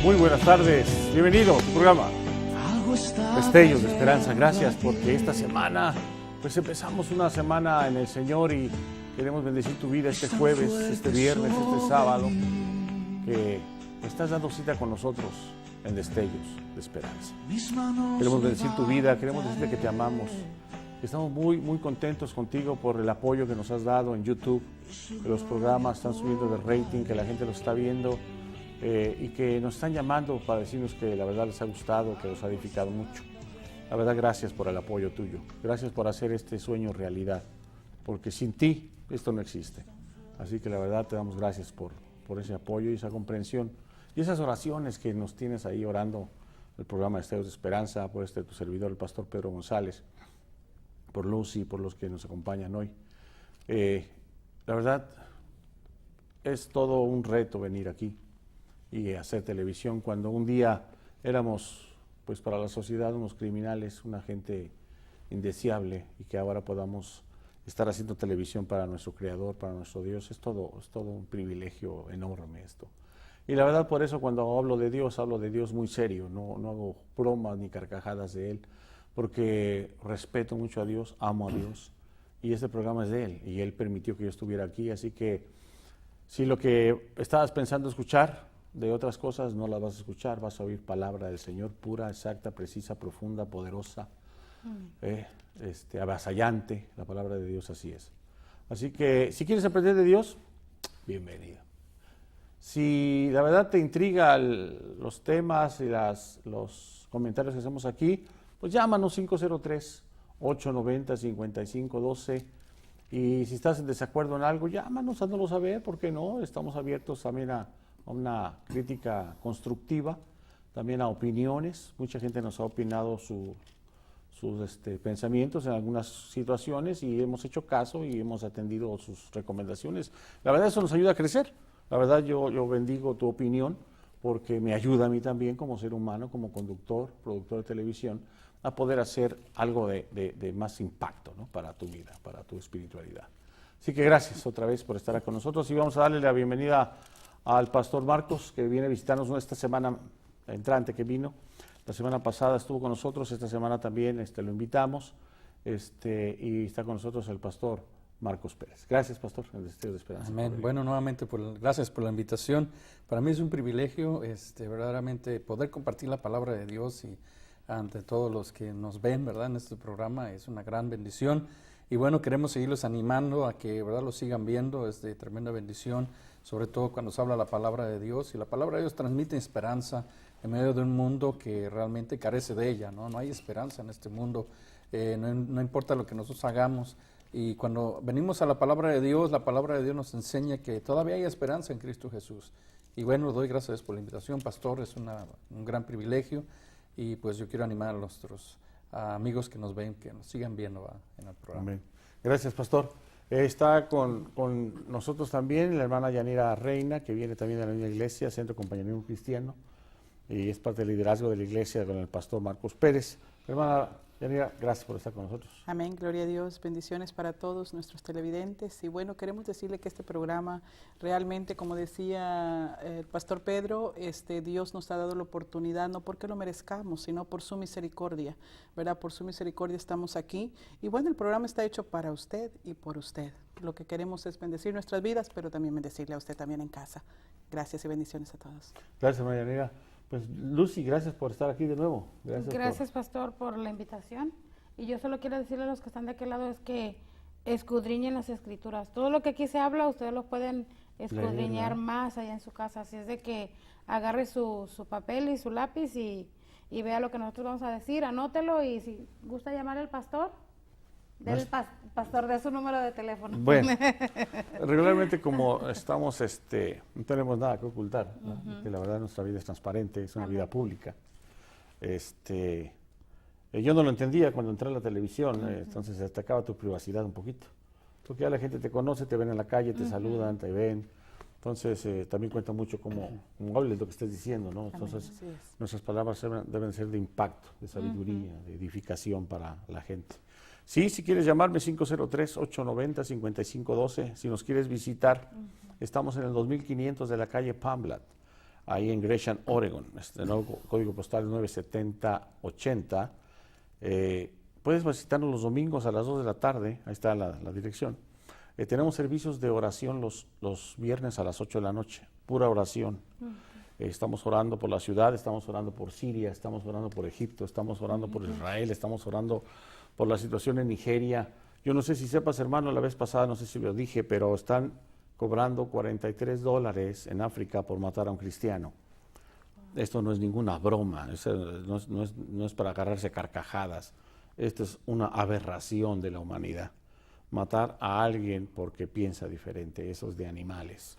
Muy buenas tardes, bienvenido a tu programa Destellos de Esperanza. Gracias porque esta semana pues empezamos una semana en el Señor y queremos bendecir tu vida este jueves, este viernes, este sábado, que estás dando cita con nosotros en Destellos de Esperanza. Queremos bendecir tu vida, queremos decirte que te amamos. Estamos muy contentos contigo por el apoyo que nos has dado en YouTube, que los programas están subiendo de rating, que la gente los está viendo y que nos están llamando para decirnos que la verdad les ha gustado, que los ha edificado mucho. La verdad, gracias por el apoyo tuyo, gracias por hacer este sueño realidad, porque sin ti esto no existe. Así que la verdad te damos gracias por ese apoyo y esa comprensión y esas oraciones que nos tienes ahí orando el programa Destellos de Esperanza, por tu servidor, el pastor Pedro González, por Lucy, por los que nos acompañan hoy. La verdad, es todo un reto venir aquí y hacer televisión cuando un día éramos, pues para la sociedad, unos criminales, una gente indeseable, y que ahora podamos estar haciendo televisión para nuestro Creador, para nuestro Dios. Es todo un privilegio enorme esto. Y la verdad, por eso cuando hablo de Dios muy serio, no hago bromas ni carcajadas de Él, porque respeto mucho a Dios, amo a Dios, y este programa es de Él, y Él permitió que yo estuviera aquí. Así que si lo que estabas pensando escuchar de otras cosas, no las vas a escuchar, vas a oír palabra del Señor pura, exacta, precisa, profunda, poderosa, avasallante. La palabra de Dios así es. Así que si quieres aprender de Dios, bienvenido. Si la verdad te intriga los temas y los comentarios que hacemos aquí, pues llámanos 503-890-5512, y si estás en desacuerdo en algo, llámanos, haznoslo saber, ¿por qué no? Estamos abiertos también a una crítica constructiva, también a opiniones. Mucha gente nos ha opinado sus pensamientos en algunas situaciones y hemos hecho caso y hemos atendido sus recomendaciones. La verdad, eso nos ayuda a crecer. La verdad, yo bendigo tu opinión porque me ayuda a mí también como ser humano, como conductor, productor de televisión, a poder hacer algo de más impacto, ¿no? Para tu vida, para tu espiritualidad. Así que gracias otra vez por estar con nosotros y vamos a darle la bienvenida al pastor Marcos, que viene a visitarnos esta semana entrante que vino. La semana pasada estuvo con nosotros, esta semana también lo invitamos, y está con nosotros el pastor Marcos Pérez. Gracias, pastor, en Destellos de Esperanza. Amén. Bueno, nuevamente, gracias por la invitación. Para mí es un privilegio verdaderamente poder compartir la palabra de Dios y ante todos los que nos ven, ¿verdad? En este programa es una gran bendición. Y bueno, queremos seguirlos animando a que, ¿verdad?, lo sigan viendo. Es de tremenda bendición, sobre todo cuando se habla la palabra de Dios. Y la palabra de Dios transmite esperanza en medio de un mundo que realmente carece de ella, ¿no? No hay esperanza en este mundo, no importa lo que nosotros hagamos. Y cuando venimos a la palabra de Dios nos enseña que todavía hay esperanza en Cristo Jesús. Y bueno, doy gracias por la invitación, pastor, es un gran privilegio. Y pues yo quiero animar a nuestros amigos que nos ven, que nos sigan viendo en el programa. Amén. Gracias, pastor. Está con nosotros también la hermana Yanira Reina, que viene también de la misma iglesia, Centro Compañerismo Cristiano, y es parte del liderazgo de la iglesia con el pastor Marcos Pérez. Hermana Yanira, gracias por estar con nosotros. Amén, gloria a Dios, bendiciones para todos nuestros televidentes. Y bueno, queremos decirle que este programa realmente, como decía el pastor Pedro, Dios nos ha dado la oportunidad, no porque lo merezcamos, sino por su misericordia, ¿verdad? Por su misericordia estamos aquí. Y bueno, el programa está hecho para usted y por usted. Lo que queremos es bendecir nuestras vidas, pero también bendecirle a usted también en casa. Gracias y bendiciones a todos. Gracias, hermana Yanira. Pues Lucy, gracias por estar aquí de nuevo. Gracias, pastor, por la invitación. Y yo solo quiero decirle a los que están de aquel lado es que escudriñen las escrituras. Todo lo que aquí se habla, ustedes lo pueden escudriñar más allá en su casa. Así es de que agarre su papel y su lápiz y vea lo que nosotros vamos a decir, anótelo, y si gusta llamar al pastor, pastor, dé su número de teléfono. Bueno, regularmente como estamos, no tenemos nada que ocultar, ¿no? Que la verdad nuestra vida es transparente, es una vida pública. Yo no lo entendía cuando entré a la televisión, entonces se atacaba tu privacidad un poquito. Porque ya la gente te conoce, te ven en la calle, te saludan, te ven. Entonces también cuenta mucho cómo hables lo que estés diciendo, ¿no? Entonces nuestras palabras deben ser de impacto, de sabiduría, de edificación para la gente. Sí, si quieres llamarme, 503-890-5512. Si nos quieres visitar, estamos en el 2500 de la calle Pamblat. ahí en Gresham, Oregon. Nuevo código postal 97080. Puedes visitarnos los domingos a las 2 de la tarde, ahí está la dirección. Tenemos servicios de oración los viernes a las 8 de la noche, pura oración. Estamos orando por la ciudad, estamos orando por Siria, estamos orando por Egipto, estamos orando por Israel, estamos orando por la situación en Nigeria. Yo no sé si sepas, hermano, la vez pasada, no sé si lo dije, pero están cobrando $43 en África por matar a un cristiano. Esto no es ninguna broma, no es para agarrarse carcajadas. Esto es una aberración de la humanidad. Matar a alguien porque piensa diferente, eso es de animales.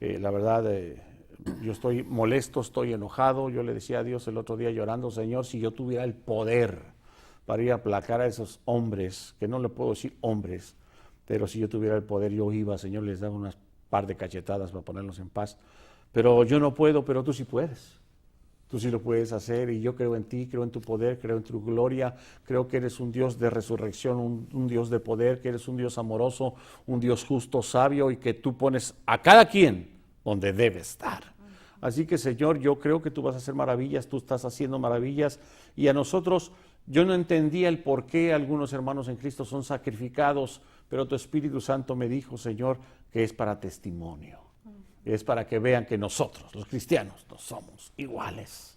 La verdad, yo estoy molesto, estoy enojado. Yo le decía a Dios el otro día llorando, Señor, si yo tuviera el poder para ir a aplacar a esos hombres, que no le puedo decir hombres, pero si yo tuviera el poder yo iba, Señor, les daba unas par de cachetadas para ponerlos en paz. Pero yo no puedo, pero tú sí puedes. Tú sí lo puedes hacer y yo creo en ti, creo en tu poder, creo en tu gloria, creo que eres un Dios de resurrección, un Dios de poder, que eres un Dios amoroso, un Dios justo, sabio y que tú pones a cada quien donde debe estar. Así que, Señor, yo creo que tú vas a hacer maravillas, tú estás haciendo maravillas y a nosotros, yo no entendía el por qué algunos hermanos en Cristo son sacrificados, pero tu Espíritu Santo me dijo, Señor, que es para testimonio. Es para que vean que nosotros, los cristianos, no somos iguales.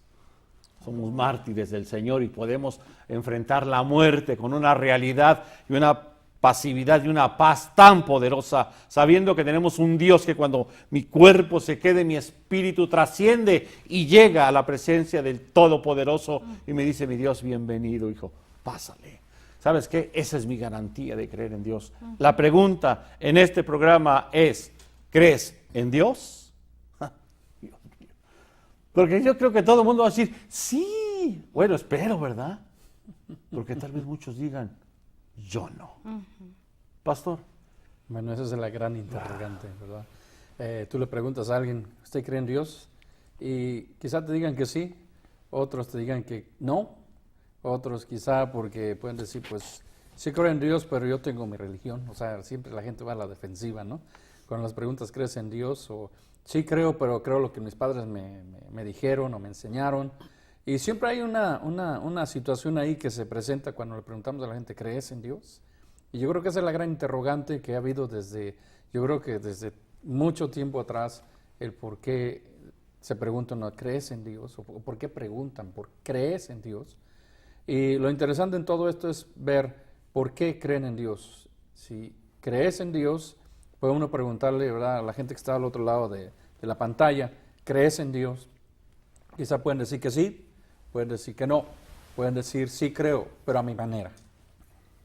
Somos mártires del Señor y podemos enfrentar la muerte con una realidad y una pasividad y una paz tan poderosa, sabiendo que tenemos un Dios que cuando mi cuerpo se quede, mi espíritu trasciende y llega a la presencia del Todopoderoso y me dice, mi Dios, bienvenido, hijo, pásale. ¿Sabes qué? Esa es mi garantía de creer en Dios. La pregunta en este programa es, ¿crees en Dios? Dios mío. Porque yo creo que todo el mundo va a decir, sí, bueno, espero, ¿verdad? Porque tal vez muchos digan, yo no. Pastor. Bueno, esa es la gran interrogante, ¿verdad? Tú le preguntas a alguien, ¿usted cree en Dios? Y quizá te digan que sí, otros te digan que no, otros quizá porque pueden decir, pues, sí creo en Dios, pero yo tengo mi religión. O sea, siempre la gente va a la defensiva, ¿no? Con las preguntas, ¿crees en Dios? O sí creo, pero creo lo que mis padres me dijeron o me enseñaron. Y siempre hay una situación ahí que se presenta cuando le preguntamos a la gente, ¿crees en Dios? Y yo creo que esa es la gran interrogante que ha habido desde mucho tiempo atrás, el por qué se preguntan, ¿no crees en Dios? O por qué preguntan, ¿por crees en Dios? Y lo interesante en todo esto es ver por qué creen en Dios. Si crees en Dios, puede uno preguntarle, ¿verdad?, a la gente que está al otro lado de la pantalla, ¿crees en Dios? Quizá pueden decir que sí, pueden decir que no, pueden decir sí creo, pero a mi manera,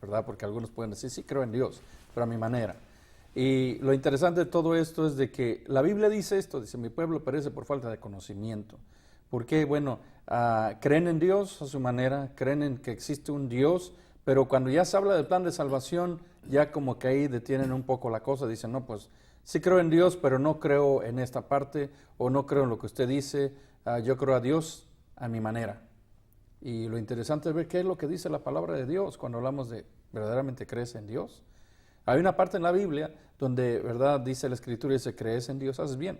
¿verdad? Porque algunos pueden decir sí creo en Dios, pero a mi manera. Y lo interesante de todo esto es de que la Biblia dice esto, dice, mi pueblo perece por falta de conocimiento. ¿Por qué? Bueno, creen en Dios a su manera, creen en que existe un Dios, pero cuando ya se habla del plan de salvación, ya como que ahí detienen un poco la cosa, dicen, no, pues sí creo en Dios, pero no creo en esta parte, o no creo en lo que usted dice, yo creo a Dios a mi manera. Y lo interesante es ver qué es lo que dice la palabra de Dios cuando hablamos de verdaderamente crees en Dios. Hay una parte en la Biblia donde, ¿verdad?, dice la Escritura, dice, crees en Dios, haces bien,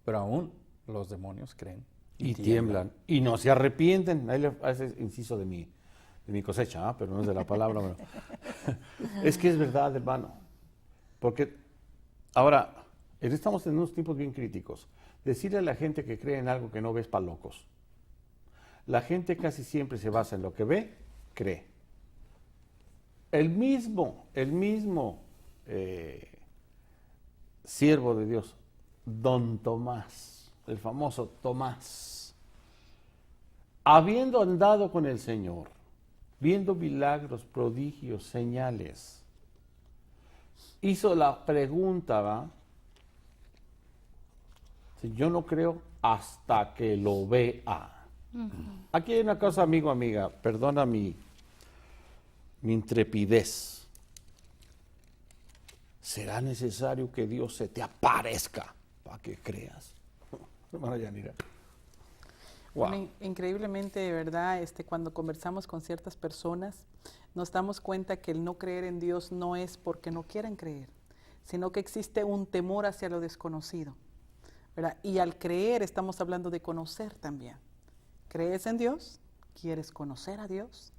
pero aún los demonios creen. Y tiemblan. Y no se arrepienten. Ahí le hace inciso de mi cosecha, pero no es de la palabra. Bueno. Es que es verdad, hermano. Porque ahora, estamos en unos tiempos bien críticos. Decirle a la gente que cree en algo que no ve es para locos. La gente casi siempre se basa en lo que ve, cree. El mismo siervo de Dios, Don Tomás, el famoso Tomás, habiendo andado con el Señor, viendo milagros, prodigios, señales, hizo la pregunta, ¿va? Si yo no creo hasta que lo vea. Aquí hay una cosa, amigo, amiga, perdona mi intrepidez. ¿Será necesario que Dios se te aparezca para que creas? Hermana Yanira. Wow. Bueno, increíblemente, de verdad, cuando conversamos con ciertas personas, nos damos cuenta que el no creer en Dios no es porque no quieran creer, sino que existe un temor hacia lo desconocido. ¿verdad? Y al creer estamos hablando de conocer también. ¿Crees en Dios? ¿Quieres conocer a Dios?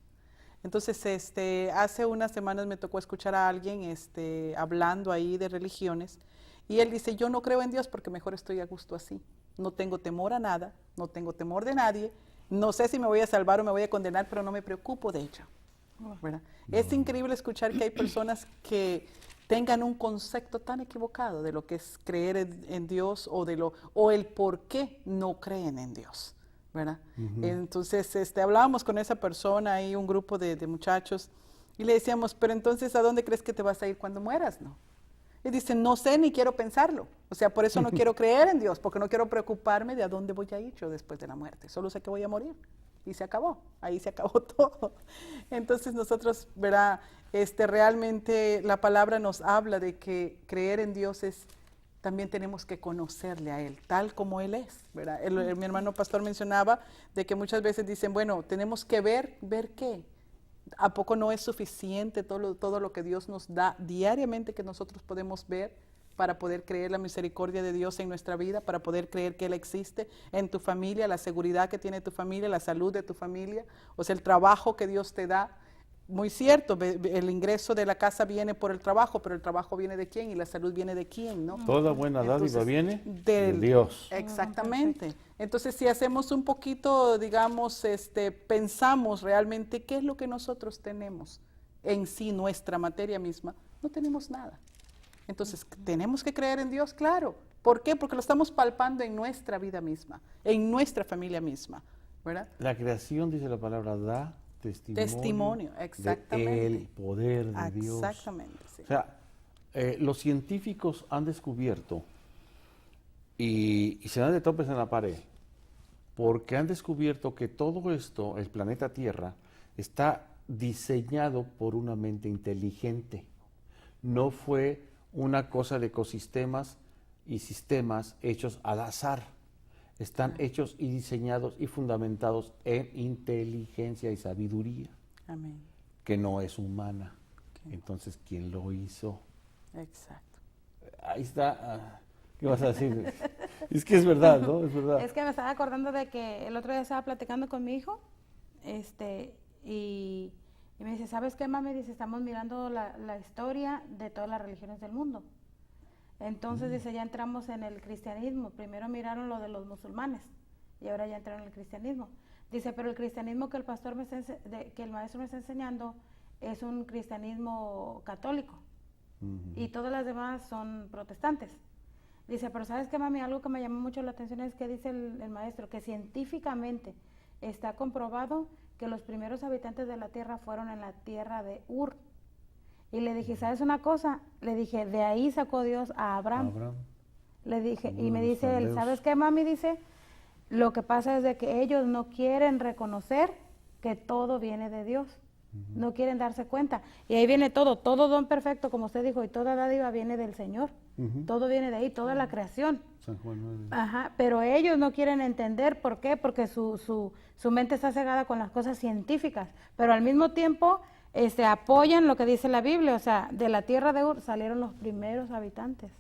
Entonces, hace unas semanas me tocó escuchar a alguien hablando ahí de religiones, y él dice, yo no creo en Dios porque mejor estoy a gusto así. No tengo temor a nada, no tengo temor de nadie, no sé si me voy a salvar o me voy a condenar, pero no me preocupo de ello, ¿verdad? Es increíble escuchar que hay personas que tengan un concepto tan equivocado de lo que es creer en Dios o el por qué no creen en Dios, ¿verdad? Entonces, hablábamos con esa persona ahí, un grupo de muchachos, y le decíamos, pero entonces, ¿a dónde crees que te vas a ir cuando mueras, no? Y dice, no sé ni quiero pensarlo. O sea, por eso no quiero creer en Dios, porque no quiero preocuparme de a dónde voy a ir yo después de la muerte. Solo sé que voy a morir. Y se acabó. Ahí se acabó todo. Entonces nosotros, ¿verdad? Realmente la palabra nos habla de que creer en Dios también tenemos que conocerle a Él, tal como Él es, ¿verdad? Mi hermano pastor mencionaba de que muchas veces dicen, bueno, tenemos que ver qué. ¿A poco no es suficiente todo lo que Dios nos da diariamente que nosotros podemos ver para poder creer la misericordia de Dios en nuestra vida, para poder creer que Él existe en tu familia, la seguridad que tiene tu familia, la salud de tu familia, o sea, el trabajo que Dios te da? Muy cierto, el ingreso de la casa viene por el trabajo, pero el trabajo viene de quién y la salud viene de quién, ¿no? Toda buena dádiva viene de Dios. Exactamente. Entonces, si hacemos un poquito, digamos, pensamos realmente qué es lo que nosotros tenemos en sí, nuestra materia misma, no tenemos nada. Entonces, ¿tenemos que creer en Dios? Claro. ¿Por qué? Porque lo estamos palpando en nuestra vida misma, en nuestra familia misma, ¿verdad? La creación, dice la palabra, da testimonio, exactamente. del poder de Dios. Exactamente, sí. O sea, los científicos han descubierto, y se dan de topes en la pared, porque han descubierto que todo esto, el planeta Tierra, está diseñado por una mente inteligente. No fue una cosa de ecosistemas y sistemas hechos al azar. Están hechos y diseñados y fundamentados en inteligencia y sabiduría. Amén. Que no es humana. Okay. Entonces, ¿quién lo hizo? Exacto. Ahí está. ¿Qué vas a decir? Es que es verdad, ¿no? Es verdad. Es que me estaba acordando de que el otro día estaba platicando con mi hijo, y me dice, ¿sabes qué, mami? Dice, estamos mirando la historia de todas las religiones del mundo. Entonces, dice, ya entramos en el cristianismo. Primero miraron lo de los musulmanes y ahora ya entraron en el cristianismo. Dice, pero el cristianismo que que el maestro me está enseñando es un cristianismo católico y todas las demás son protestantes. Dice, pero ¿sabes qué, mami? Algo que me llamó mucho la atención es que dice el maestro que científicamente está comprobado que los primeros habitantes de la tierra fueron en la tierra de Ur. Y le dije, ¿sabes una cosa? Le dije, de ahí sacó Dios a Abraham. Le dije, y me dice él, ¿sabes qué, mami? Dice, lo que pasa es de que ellos no quieren reconocer que todo viene de Dios. No quieren darse cuenta. Y ahí viene todo don perfecto, como usted dijo, y toda dádiva viene del Señor. Todo viene de ahí, toda la creación. San Juan 9. Ajá, pero ellos no quieren entender por qué, porque su mente está cegada con las cosas científicas, pero al mismo tiempo apoyan lo que dice la Biblia, o sea, de la tierra de Ur salieron los primeros habitantes.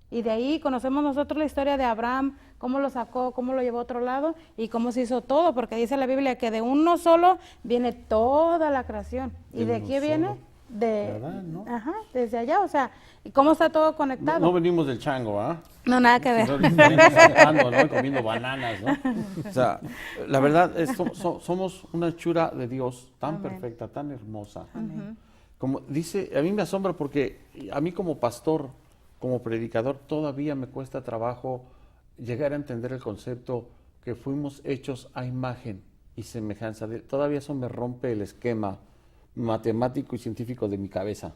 Y de ahí conocemos nosotros la historia de Abraham, cómo lo sacó, cómo lo llevó a otro lado y cómo se hizo todo, porque dice la Biblia que de uno solo viene toda la creación. ¿Y de aquí viene? ¿no? Ajá, desde allá, o sea, ¿y cómo está todo conectado? No venimos del chango, ¿ah? No, nada que ver. No venimos saltando, ¿no? Comiendo bananas, ¿no? O sea, la verdad, somos una hechura de Dios tan Amén. perfecta, tan hermosa. Como dice, a mí me asombra porque a mí como pastor, como predicador, todavía me cuesta trabajo llegar a entender el concepto que fuimos hechos a imagen y semejanza de Él. Todavía eso me rompe el esquema matemático y científico de mi cabeza.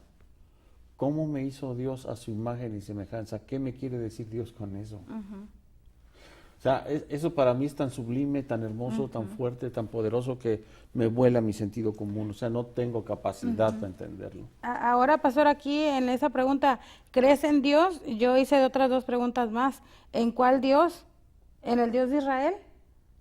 ¿Cómo me hizo Dios a su imagen y semejanza? ¿Qué me quiere decir Dios con eso? O sea, eso para mí es tan sublime, tan hermoso, tan fuerte, tan poderoso que me vuela mi sentido común. O sea, no tengo capacidad para entenderlo. Ahora, pastor, aquí en esa pregunta, ¿crees en Dios? Yo hice otras dos preguntas más. ¿En cuál Dios? ¿En el Dios de Israel?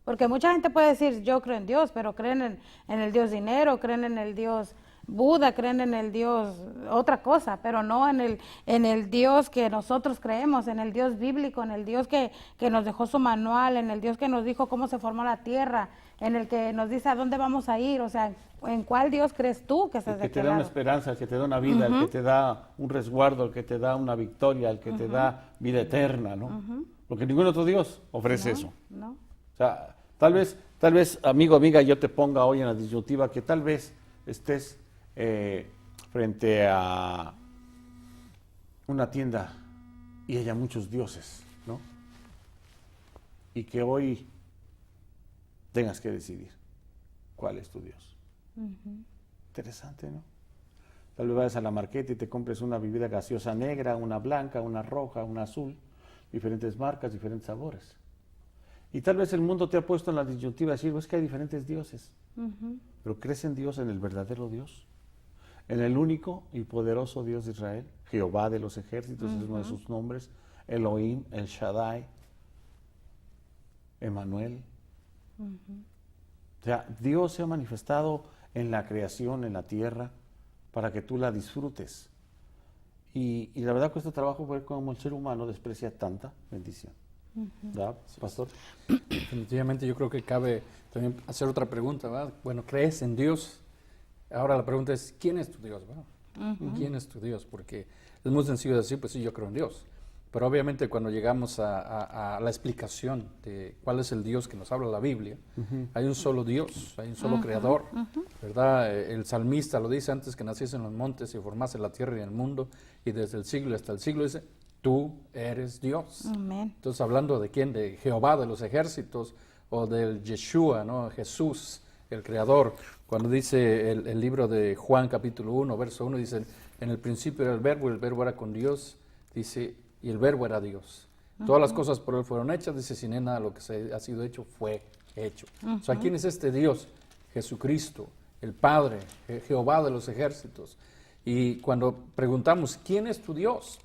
Porque mucha gente puede decir, yo creo en Dios, pero creen en el Dios dinero, creen en el Dios Buda, creen en el Dios, otra cosa, pero no en el Dios que nosotros creemos, en el Dios bíblico, en el Dios que nos dejó su manual, en el Dios que nos dijo cómo se formó la tierra, en el que nos dice a dónde vamos a ir, o sea, ¿en cuál Dios crees tú que estás de El que te aquel da una lado? esperanza, el que te da una vida, el que te da un resguardo, el que te da una victoria, el que te da vida eterna, ¿no? Porque ningún otro Dios ofrece eso. No. O sea, tal vez, amigo, amiga, yo te ponga hoy en la disyuntiva que tal vez estés frente a una tienda y haya muchos dioses, ¿no? Y que hoy tengas que decidir cuál es tu Dios. Interesante, ¿no? Tal vez vayas a la marqueta y te compres una bebida gaseosa negra, una blanca, una roja, una azul, diferentes marcas, diferentes sabores. Y tal vez el mundo te ha puesto en la disyuntiva de decir, es que hay diferentes dioses. Pero ¿crees en Dios, en el verdadero Dios? En el único y poderoso Dios de Israel, Jehová de los ejércitos, es uno de sus nombres, Elohim, El Shaddai, Emmanuel. O sea, Dios se ha manifestado en la creación, en la tierra, para que tú la disfrutes. Y la verdad cuesta trabajo ver cómo el ser humano desprecia tanta bendición. ¿Verdad, pastor? Definitivamente yo creo que cabe también hacer otra pregunta, ¿verdad? Bueno, ¿crees en Dios? Ahora la pregunta es, ¿quién es tu Dios? ¿Verdad? ¿Quién es tu Dios? Porque es muy sencillo decir, pues sí, yo creo en Dios. Pero obviamente cuando llegamos a la explicación de cuál es el Dios que nos habla la Biblia, hay un solo Dios, hay un solo creador, ¿verdad? El salmista lo dice, antes que naciese en los montes y formase la tierra y el mundo, y desde el siglo hasta el siglo dice, tú eres Dios. Amén. Entonces, hablando de quién, de Jehová de los ejércitos, o del Yeshua, ¿no? Jesús, el creador. Cuando dice el libro de Juan capítulo 1, verso 1, dice, en el principio era el verbo era con Dios, dice, y el verbo era Dios. Todas las cosas por él fueron hechas, dice, sin él nada lo que se ha sido hecho fue hecho. O sea, ¿quién es este Dios? Jesucristo, el Padre, Jehová de los ejércitos. Y cuando preguntamos, ¿quién es tu Dios?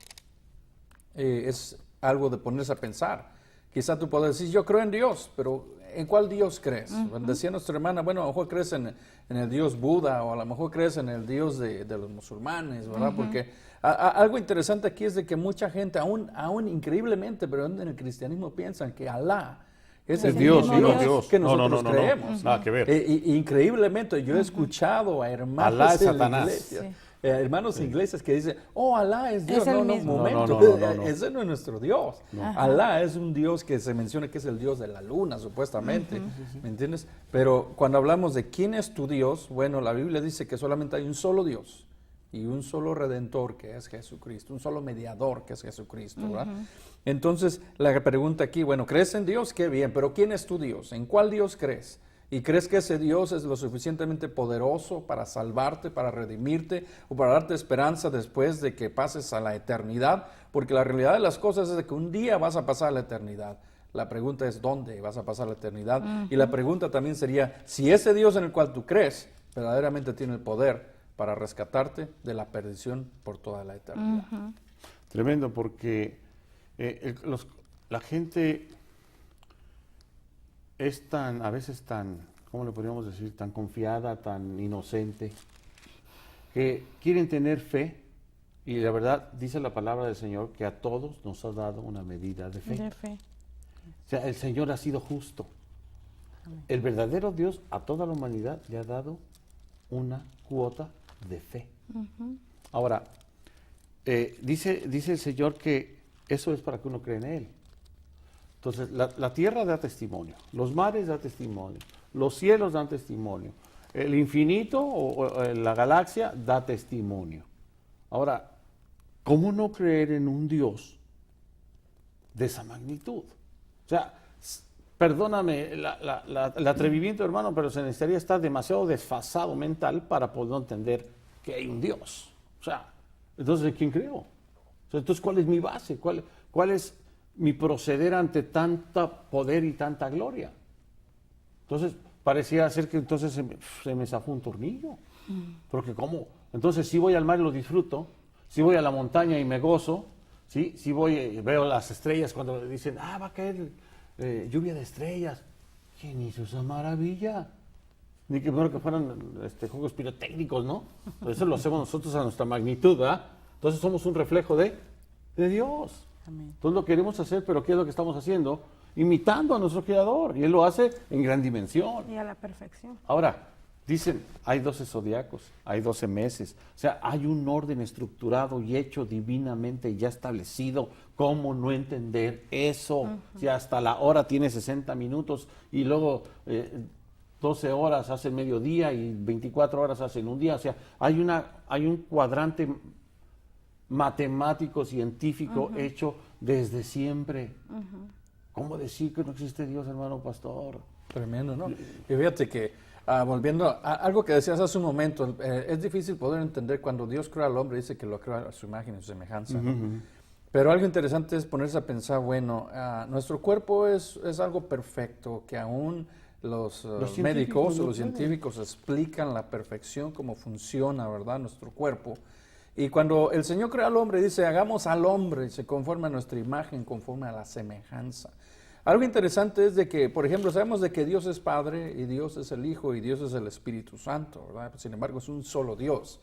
Es algo de ponerse a pensar. Quizá tú puedas decir, yo creo en Dios, pero ¿en cuál Dios crees? Decía nuestra hermana, bueno, a lo mejor crees en el Dios Buda, o a lo mejor crees en el Dios de los musulmanes, ¿verdad? Porque algo interesante aquí es de que mucha gente, aún increíblemente, pero en el cristianismo piensan que Alá es el Dios, mismo sí, no, Dios Dios. que No, nosotros no, creemos. nada que ver. Increíblemente, yo he escuchado a hermanos Alá es de la Satanás. iglesia, hermanos ingleses que dicen, oh, Alá es Dios. Es el No, mismo. momento, No. ese no es nuestro Dios. Alá es un Dios que se menciona que es el Dios de la luna, supuestamente, ¿me entiendes? Pero cuando hablamos de quién es tu Dios, bueno, la Biblia dice que solamente hay un solo Dios y un solo Redentor, que es Jesucristo, un solo mediador, que es Jesucristo, ¿verdad? Entonces, la pregunta aquí, bueno, ¿crees en Dios? Qué bien, pero ¿quién es tu Dios? ¿En cuál Dios crees? ¿Y crees que ese Dios es lo suficientemente poderoso para salvarte, para redimirte o para darte esperanza después de que pases a la eternidad? Porque la realidad de las cosas es de que un día vas a pasar a la eternidad. La pregunta es ¿dónde vas a pasar la eternidad? Y la pregunta también sería si ese Dios en el cual tú crees verdaderamente tiene el poder para rescatarte de la perdición por toda la eternidad. Tremendo, porque la gente es a veces tan, ¿cómo le podríamos decir? Tan confiada, tan inocente, que quieren tener fe, y la verdad dice la palabra del Señor que a todos nos ha dado una medida de fe. De fe. O sea, el Señor ha sido justo. El verdadero Dios a toda la humanidad le ha dado una cuota de fe. Ahora, dice el Señor que eso es para que uno cree en Él. Entonces, la tierra da testimonio, los mares dan testimonio, los cielos dan testimonio, el infinito o la galaxia da testimonio. Ahora, ¿cómo no creer en un Dios de esa magnitud? O sea, perdóname el atrevimiento, hermano, pero se necesitaría estar demasiado desfasado mental para poder entender que hay un Dios. O sea, entonces, ¿en quién creo? O sea, entonces, ¿cuál es mi base? ¿Cuál es mi proceder ante tanta poder y tanta gloria? Entonces, parecía ser que entonces se me zafó un tornillo. Porque ¿cómo? Entonces, si voy al mar y lo disfruto, si voy a la montaña y me gozo, si voy, veo las estrellas cuando dicen, va a caer lluvia de estrellas. ¿Quién hizo esa maravilla? ni que bueno que fueran juegos pirotécnicos, ¿no? Eso lo hacemos nosotros a nuestra magnitud, ¿verdad? Entonces somos un reflejo de Dios. Amén. Entonces lo queremos hacer, pero ¿qué es lo que estamos haciendo? Imitando a nuestro Creador, y Él lo hace en gran dimensión. Y a la perfección. Ahora, dicen, hay 12 zodiacos, hay 12 meses, o sea, hay un orden estructurado y hecho divinamente ya establecido. ¿Cómo no entender eso? Si hasta la hora tiene 60 minutos y luego 12 horas hace el mediodía y 24 horas hacen un día, o sea, hay un cuadrante matemático, científico, hecho desde siempre. ¿Cómo decir que no existe Dios, hermano pastor? Tremendo, ¿no? Y fíjate que, volviendo a algo que decías hace un momento, es difícil poder entender cuando Dios crea al hombre, dice que lo crea a su imagen y su semejanza, ¿no? Pero algo interesante es ponerse a pensar, bueno, nuestro cuerpo es algo perfecto, que aún los médicos o los científicos explican la perfección, cómo funciona, ¿verdad?, nuestro cuerpo. Y cuando el Señor crea al hombre, dice, hagamos al hombre, se conforme a nuestra imagen, conforme a la semejanza. Algo interesante es de que, por ejemplo, sabemos de que Dios es Padre, y Dios es el Hijo, y Dios es el Espíritu Santo, ¿verdad? Sin embargo, es un solo Dios.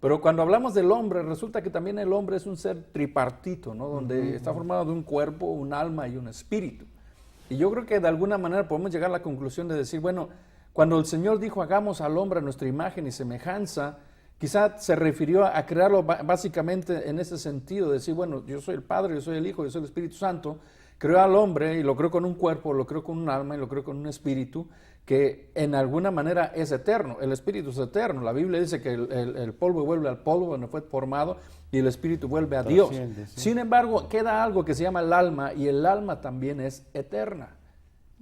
Pero cuando hablamos del hombre, resulta que también el hombre es un ser tripartito, ¿no? Donde está formado de un cuerpo, un alma y un espíritu. Y yo creo que de alguna manera podemos llegar a la conclusión de decir, bueno, cuando el Señor dijo, hagamos al hombre a nuestra imagen y semejanza, quizá se refirió a crearlo básicamente en ese sentido, de decir, bueno, yo soy el Padre, yo soy el Hijo, yo soy el Espíritu Santo, creó al hombre y lo creó con un cuerpo, lo creó con un alma y lo creó con un espíritu que en alguna manera es eterno. El espíritu es eterno. La Biblia dice que el polvo vuelve al polvo donde fue formado y el espíritu vuelve a Dios. Sí. Sin embargo, queda algo que se llama el alma y el alma también es eterna.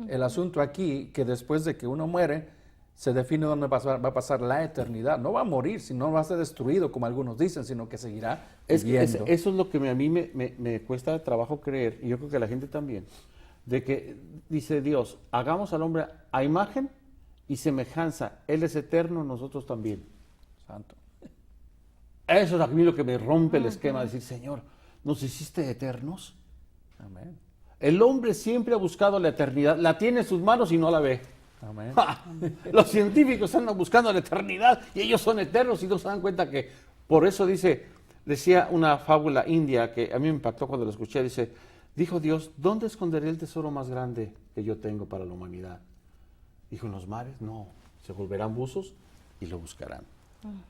El asunto aquí, que después de que uno muere, se define dónde va a pasar la eternidad. No va a morir, sino va a ser destruido, como algunos dicen, sino que seguirá viviendo. Eso es lo que a mí me cuesta trabajo creer, y yo creo que a la gente también, de que dice Dios, hagamos al hombre a imagen y semejanza. Él es eterno, nosotros también. Santo. Eso es a mí lo que me rompe el esquema, decir, Señor, ¿nos hiciste eternos? Amén. El hombre siempre ha buscado la eternidad, la tiene en sus manos y no la ve. Amén. Los científicos andan buscando la eternidad y ellos son eternos y no se dan cuenta que, por eso decía una fábula india que a mí me impactó cuando la escuché, dijo Dios, ¿dónde esconderé el tesoro más grande que yo tengo para la humanidad? Dijo, ¿en los mares? No, se volverán buzos y lo buscarán.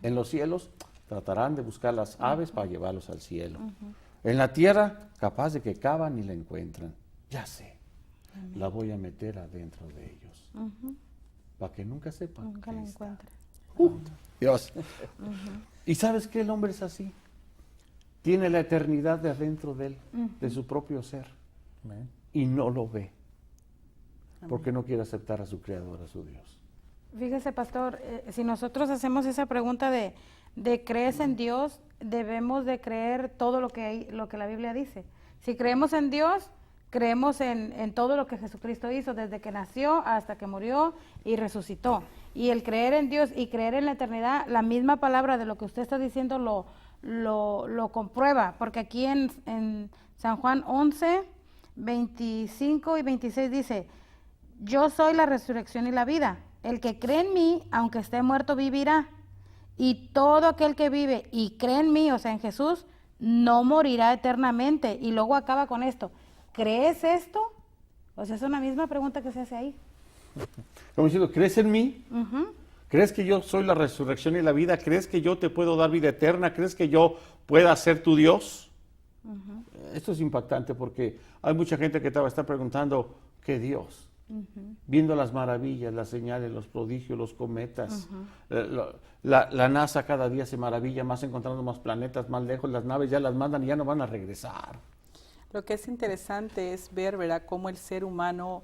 En los cielos tratarán de buscar las aves para llevarlos al cielo. En la tierra, capaz de que cavan y la encuentran. Ya sé, la voy a meter adentro de ellos. Para que nunca sepan. Nunca la encuentre. Dios. ¿Y sabes qué? El hombre es así. Tiene la eternidad de adentro de él, de su propio ser. Amén. Y no lo ve. Porque no quiere aceptar a su Creador, a su Dios. Fíjese, pastor, si nosotros hacemos esa pregunta de ¿crees en Dios? Debemos de creer todo lo que la Biblia dice. Si creemos en Dios, creemos en todo lo que Jesucristo hizo, desde que nació hasta que murió y resucitó. Y el creer en Dios y creer en la eternidad, la misma palabra de lo que usted está diciendo lo comprueba, porque aquí en San Juan 11, 25 y 26 dice, yo soy la resurrección y la vida. El que cree en mí, aunque esté muerto, vivirá. Y todo aquel que vive y cree en mí, o sea, en Jesús, no morirá eternamente. Y luego acaba con esto. ¿Crees esto? O sea, es una misma pregunta que se hace ahí. Como diciendo, ¿crees en mí? ¿Crees que yo soy la resurrección y la vida? ¿Crees que yo te puedo dar vida eterna? ¿Crees que yo pueda ser tu Dios? Esto es impactante porque hay mucha gente que te va a estar preguntando, ¿qué Dios? Viendo las maravillas, las señales, los prodigios, los cometas. La NASA cada día se maravilla más encontrando más planetas más lejos. Las naves ya las mandan y ya no van a regresar. Lo que es interesante es ver, ¿verdad?, cómo el ser humano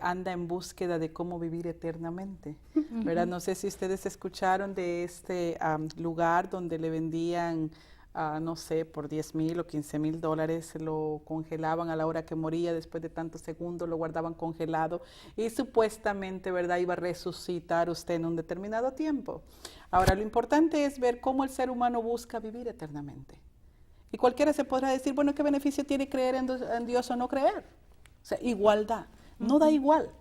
anda en búsqueda de cómo vivir eternamente, ¿verdad? No sé si ustedes escucharon de este lugar donde le vendían, no sé, por $10,000 o $15,000, lo congelaban a la hora que moría, después de tantos segundos lo guardaban congelado y supuestamente, ¿verdad?, iba a resucitar usted en un determinado tiempo. Ahora, lo importante es ver cómo el ser humano busca vivir eternamente. Y cualquiera se podrá decir, bueno, ¿qué beneficio tiene creer en Dios o no creer? O sea, igualdad. No da igual.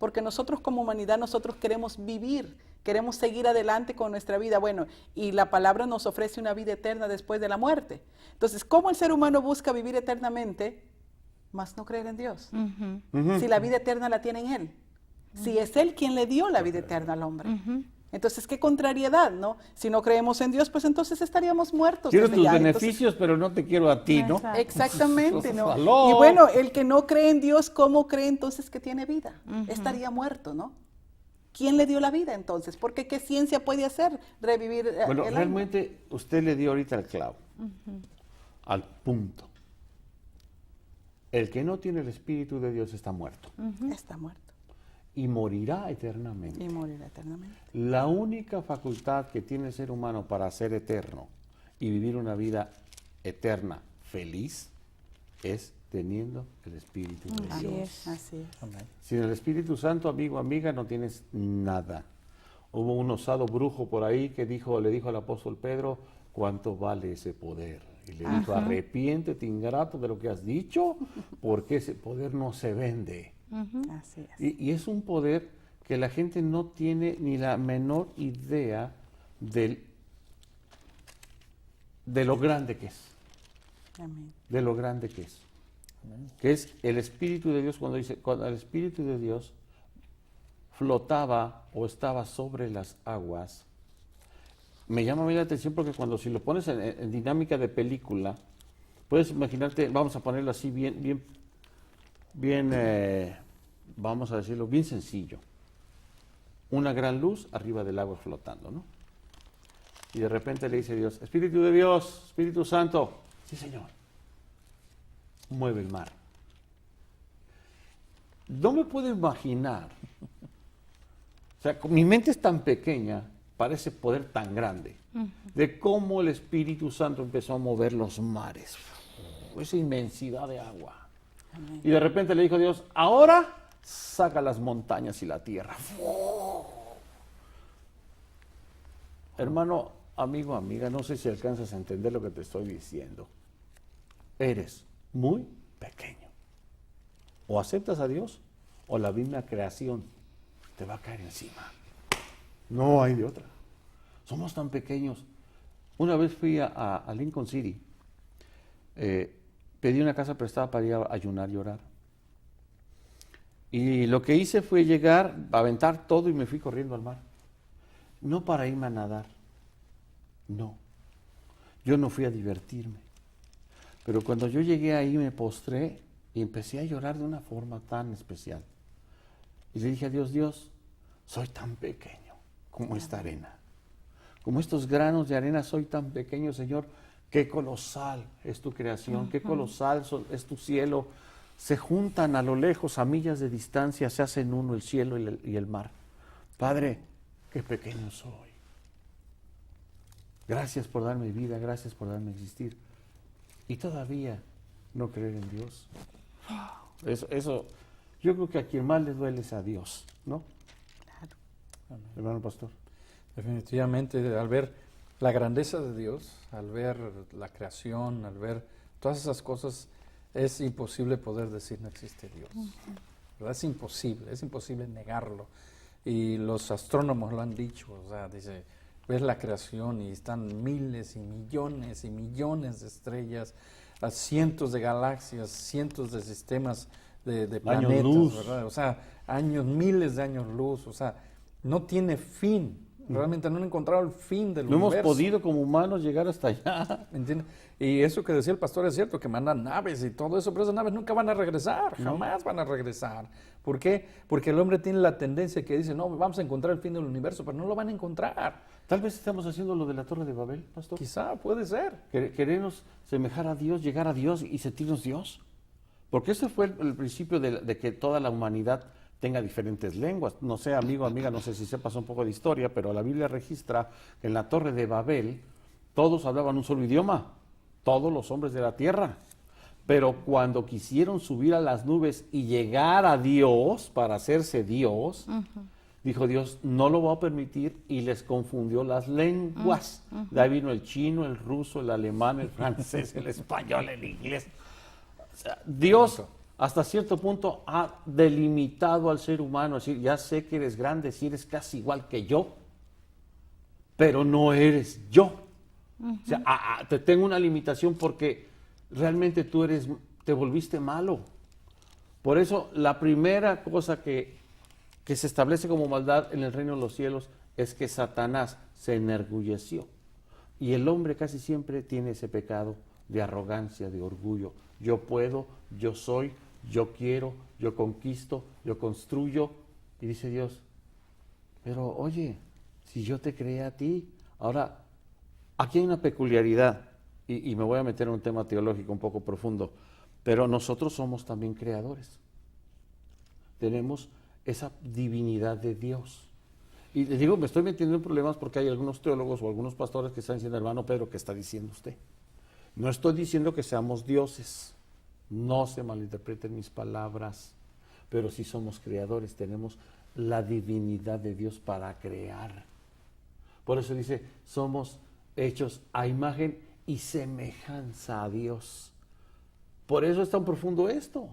porque nosotros como humanidad, nosotros queremos vivir, queremos seguir adelante con nuestra vida. Bueno, y la palabra nos ofrece una vida eterna después de la muerte. Entonces, ¿cómo el ser humano busca vivir eternamente, más no creer en Dios? Si la vida eterna la tiene en Él. Si es Él quien le dio la vida eterna al hombre. Entonces, qué contrariedad, ¿no? Si no creemos en Dios, pues entonces estaríamos muertos. Quiero desde tus ya. beneficios, Entonces, pero no te quiero a ti, ¿no? Exacto. exactamente, ¿no? Aló. Y bueno, el que no cree en Dios, ¿cómo cree entonces que tiene vida? Estaría muerto, ¿no? ¿Quién le dio la vida entonces? Porque ¿qué ciencia puede hacer? Revivir Bueno, el alma. realmente usted le dio ahorita el clavo, al punto. El que no tiene el Espíritu de Dios está muerto Está muerto y morirá eternamente. y morirá eternamente. La única facultad que tiene el ser humano para ser eterno y vivir una vida eterna, feliz, es teniendo el Espíritu de Así Dios. es. Así es. Amén. Sin el Espíritu Santo, amigo, amiga, no tienes nada. Hubo un osado brujo por ahí que le dijo al apóstol Pedro, ¿cuánto vale ese poder? Y le dijo, arrepiéntete, ingrato, de lo que has dicho, porque ese poder no se vende. Así es. Y es un poder que la gente no tiene ni la menor idea de lo grande que es. Amén. De lo grande que es. Que es el Espíritu de Dios, cuando el Espíritu de Dios flotaba o estaba sobre las aguas. Me llama muy la atención porque cuando si lo pones en dinámica de película, puedes imaginarte, vamos a ponerlo así bien, vamos a decirlo, bien sencillo. Una gran luz arriba del agua flotando, ¿no? Y de repente le dice Dios, Espíritu de Dios, Espíritu Santo, sí Señor, mueve el mar. No me puedo imaginar, o sea, mi mente es tan pequeña para ese poder tan grande, de cómo el Espíritu Santo empezó a mover los mares, esa inmensidad de agua. Amén. Y de repente le dijo Dios, ahora saca las montañas y la tierra. Hermano, amigo, amiga, no sé si alcanzas a entender lo que te estoy diciendo. Eres muy pequeño. O aceptas a Dios o la misma creación te va a caer encima. No hay de otra. Somos tan pequeños. Una vez fui a Lincoln City, pedí una casa prestada para ir a ayunar y orar. Y lo que hice fue llegar, aventar todo y me fui corriendo al mar. No para irme a nadar, no. Yo no fui a divertirme. Pero cuando yo llegué ahí me postré y empecé a llorar de una forma tan especial. Y le dije a Dios, Dios, soy tan pequeño como esta arena. Como estos granos de arena soy tan pequeño, Señor. Qué colosal es tu creación, qué colosal es tu cielo. Se juntan a lo lejos, a millas de distancia, se hacen uno el cielo y el mar. Padre, qué pequeño soy. Gracias por darme vida, gracias por darme existir. Y todavía no creer en Dios. Eso, yo creo que a quien más le duele es a Dios, ¿no? Claro. Hermano pastor. Definitivamente, al ver la grandeza de Dios, al ver la creación, al ver todas esas cosas, es imposible poder decir no existe Dios. ¿Verdad? Es imposible negarlo. Y los astrónomos lo han dicho, o sea, dice, ves la creación y están miles y millones de estrellas, a cientos de galaxias, cientos de sistemas de planetas, luz. ¿verdad? O sea, miles de años luz, o sea, no tiene fin. Realmente no han encontrado el fin del No hemos universo. podido como humanos llegar hasta allá. ¿Entiendes? Y eso que decía el pastor es cierto, que mandan naves y todo eso, pero esas naves nunca van a regresar, jamás van a regresar. ¿Por qué? Porque el hombre tiene la tendencia que dice, no, vamos a encontrar el fin del universo, pero no lo van a encontrar. Tal vez estamos haciendo lo de la Torre de Babel, pastor. Quizá, puede ser. Queremos semejar a Dios, llegar a Dios y sentirnos Dios. Porque ese fue el principio de que toda la humanidad tenga diferentes lenguas. No sé, amigo, amiga, no sé si sepas un poco de historia, pero la Biblia registra que en la Torre de Babel todos hablaban un solo idioma, todos los hombres de la tierra. Pero cuando quisieron subir a las nubes y llegar a Dios para hacerse Dios, dijo Dios, no lo voy a permitir, y les confundió las lenguas. De ahí vino el chino, el ruso, el alemán, el francés, el español, el inglés. O sea, Dios hasta cierto punto ha delimitado al ser humano, es decir, ya sé que eres grande, si eres casi igual que yo, pero no eres yo. O sea, te tengo una limitación porque realmente te volviste malo. Por eso la primera cosa que se establece como maldad en el reino de los cielos es que Satanás se enorgulleció. Y el hombre casi siempre tiene ese pecado de arrogancia, de orgullo. Yo puedo, yo soy, yo quiero, yo conquisto, yo construyo. Y dice Dios, pero oye, si yo te creé a ti. Ahora, aquí hay una peculiaridad, y me voy a meter en un tema teológico un poco profundo, pero nosotros somos también creadores. Tenemos esa divinidad de Dios. Y les digo, me estoy metiendo en problemas porque hay algunos teólogos o algunos pastores que están diciendo, hermano Pedro, ¿qué está diciendo usted? No estoy diciendo que seamos dioses, no se malinterpreten mis palabras, pero sí somos creadores, tenemos la divinidad de Dios para crear. Por eso dice, somos hechos a imagen y semejanza a Dios. Por eso es tan profundo esto.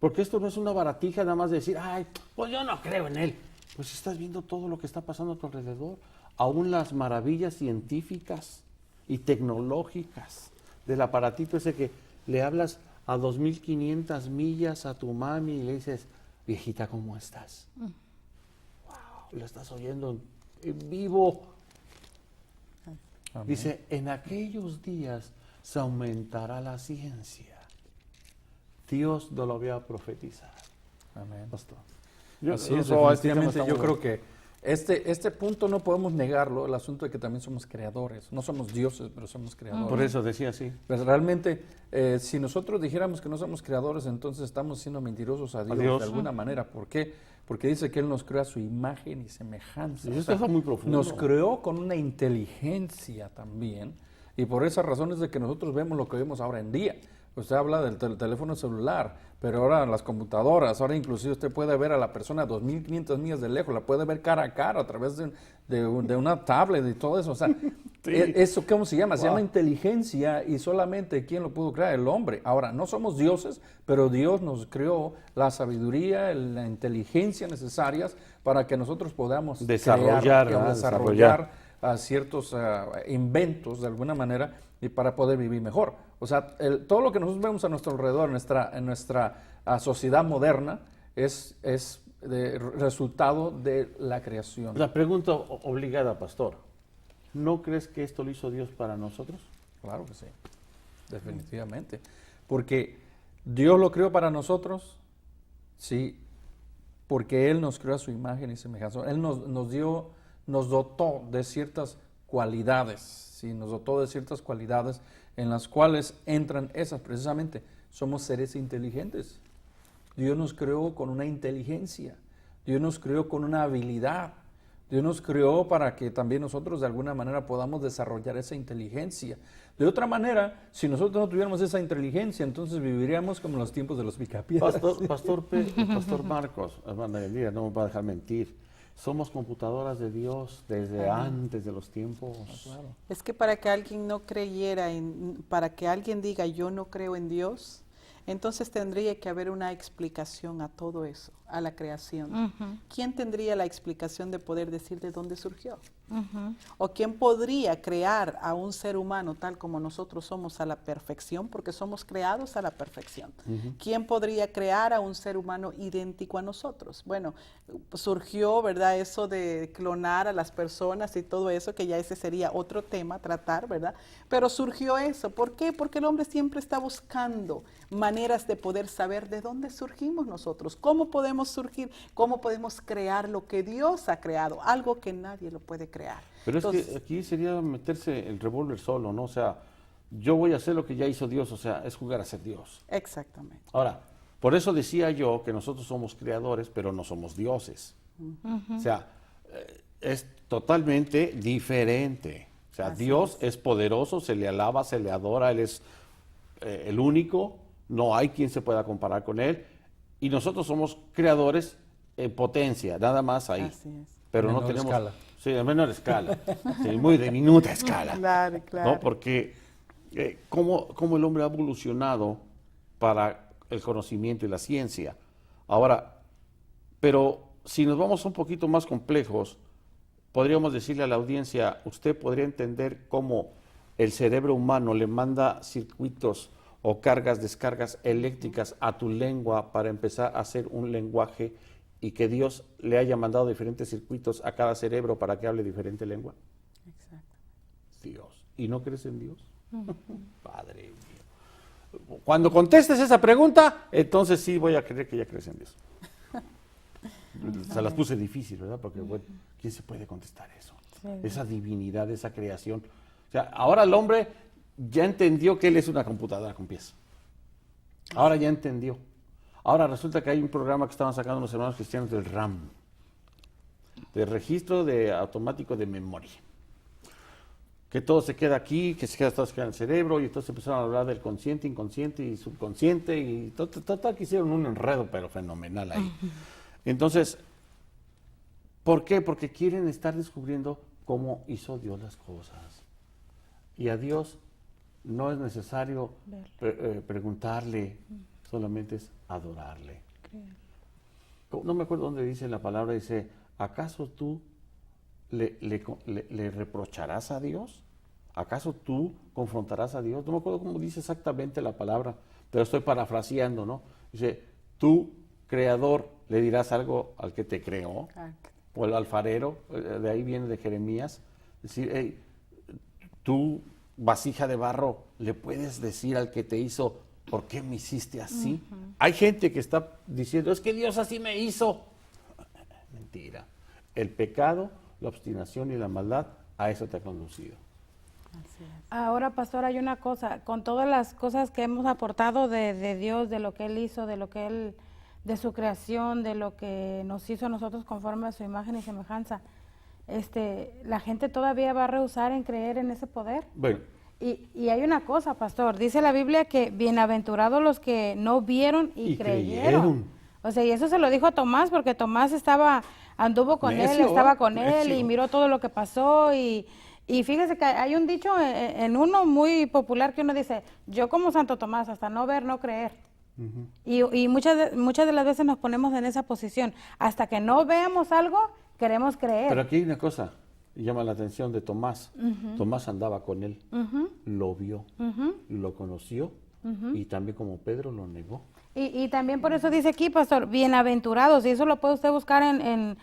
Porque esto no es una baratija nada más de decir, ay, pues yo no creo en él. Pues estás viendo todo lo que está pasando a tu alrededor. Aún las maravillas científicas y tecnológicas del aparatito ese que le hablas a 2.500 millas a tu mami y le dices, viejita, ¿cómo estás? Wow, lo estás oyendo en vivo. Amén. Dice, en aquellos días se aumentará la ciencia. Dios no lo había profetizado. Amén. Pastor. Así es, definitivamente yo creo que este punto no podemos negarlo, el asunto de que también somos creadores. No somos dioses, pero somos creadores. Por eso decía así. Pues realmente, si nosotros dijéramos que no somos creadores, entonces estamos siendo mentirosos a Dios de alguna manera. ¿Por qué? Porque dice que Él nos creó a su imagen y semejanza. Y esto es muy profundo. Nos creó con una inteligencia también, y por esa razón es de que nosotros vemos lo que vemos ahora en día. Usted habla del teléfono celular, pero ahora las computadoras, ahora inclusive usted puede ver a la persona a 2.500 millas de lejos, la puede ver cara a cara a través de una tablet y todo eso. O sea, sí. ¿Eso cómo se llama? Wow. Se llama inteligencia, y solamente ¿quién lo pudo crear? El hombre. Ahora, no somos dioses, pero Dios nos creó la sabiduría, la inteligencia necesarias para que nosotros podamos desarrollar ciertos inventos de alguna manera y para poder vivir mejor. O sea, todo lo que nosotros vemos a nuestro alrededor, en nuestra sociedad moderna, es resultado de la creación. La pregunta obligada, pastor, ¿no crees que esto lo hizo Dios para nosotros? Claro que sí, definitivamente. Porque Dios lo creó para nosotros, sí, porque Él nos creó a su imagen y semejanza. Él nos dotó de ciertas cualidades, ¿sí? Nos dotó de ciertas cualidades en las cuales entran esas precisamente. Somos seres inteligentes. Dios nos creó con una inteligencia. Dios nos creó con una habilidad. Dios nos creó para que también nosotros de alguna manera podamos desarrollar esa inteligencia. De otra manera, si nosotros no tuviéramos esa inteligencia, entonces viviríamos como en los tiempos de los picapiedras. Pastor Marcos, hermana Elvira, no me va a dejar mentir. Somos computadoras de Dios desde antes de los tiempos. Claro. Es que para que alguien no creyera, para que alguien diga yo no creo en Dios, entonces tendría que haber una explicación a todo eso, a la creación. ¿Quién tendría la explicación de poder decir de dónde surgió? ¿O quién podría crear a un ser humano tal como nosotros somos a la perfección? Porque somos creados a la perfección. ¿Quién podría crear a un ser humano idéntico a nosotros? Bueno, surgió, ¿verdad?, eso de clonar a las personas y todo eso, que ya ese sería otro tema a tratar, ¿verdad? Pero surgió eso. ¿Por qué? Porque el hombre siempre está buscando maneras de poder saber de dónde surgimos nosotros, cómo podemos surgir, cómo podemos crear lo que Dios ha creado, algo que nadie lo puede crear. Pero entonces, es que aquí sería meterse el revólver solo, ¿no? O sea, yo voy a hacer lo que ya hizo Dios, o sea, es jugar a ser Dios. Exactamente. Ahora, por eso decía yo que nosotros somos creadores, pero no somos dioses. O sea, es totalmente diferente. O sea, así Dios es poderoso, se le alaba, se le adora, Él es el único, no hay quien se pueda comparar con Él. Y nosotros somos creadores en potencia, nada más ahí. Así es. Pero menor no tenemos... escala. Sí, a menor escala. Sí, muy de minuta escala. Claro, claro. ¿No? Porque cómo el hombre ha evolucionado para el conocimiento y la ciencia. Ahora, pero si nos vamos un poquito más complejos, podríamos decirle a la audiencia, usted podría entender cómo el cerebro humano le manda circuitos o cargas, descargas eléctricas a tu lengua para empezar a hacer un lenguaje y que Dios le haya mandado diferentes circuitos a cada cerebro para que hable diferente lengua. Exacto. Dios. ¿Y no crees en Dios? Padre mío. Cuando contestes esa pregunta, entonces sí voy a creer que ya crees en Dios. Se las puse difícil, ¿verdad? Porque, bueno, ¿quién se puede contestar eso? Sí. Esa divinidad, esa creación. O sea, ahora el hombre ya entendió que él es una computadora con pies. Ahora ya entendió. Ahora resulta que hay un programa que estaban sacando los hermanos cristianos del RAM, de registro de automático de memoria. Que todo se queda aquí, que todo se queda en el cerebro, y entonces empezaron a hablar del consciente, inconsciente y subconsciente, y total que hicieron un enredo, pero fenomenal ahí. Entonces, ¿por qué? Porque quieren estar descubriendo cómo hizo Dios las cosas. Y a Dios no es necesario preguntarle, solamente es adorarle. No me acuerdo dónde dice la palabra, dice, ¿acaso tú le reprocharás a Dios? ¿Acaso tú confrontarás a Dios? No me acuerdo cómo dice exactamente la palabra, pero estoy parafraseando, ¿no? Dice, tú, creador, le dirás algo al que te creó, o al alfarero, de ahí viene de Jeremías, decir, hey, tú, vasija de barro, le puedes decir al que te hizo, ¿por qué me hiciste así? Hay gente que está diciendo, es que Dios así me hizo. Mentira. El pecado, la obstinación y la maldad, a eso te ha conducido. Así es. Ahora, pastor, hay una cosa, con todas las cosas que hemos aportado de Dios, de lo que Él hizo, de lo que Él, de su creación, de lo que nos hizo a nosotros conforme a su imagen y semejanza, la gente todavía va a rehusar en creer en ese poder. Bueno. Y hay una cosa, pastor, dice la Biblia que bienaventurados los que no vieron y creyeron. O sea, y eso se lo dijo a Tomás, porque Tomás anduvo con él, estaba con él y miró todo lo que pasó y fíjese que hay un dicho en uno muy popular que uno dice, yo como Santo Tomás, hasta no ver, no creer. Y muchas de las veces nos ponemos en esa posición. Hasta que no veamos algo, queremos creer. Pero aquí hay una cosa, llama la atención de Tomás. Tomás andaba con él, lo vio, lo conoció y también como Pedro lo negó. Y también por eso dice aquí, pastor, bienaventurados, y eso lo puede usted buscar en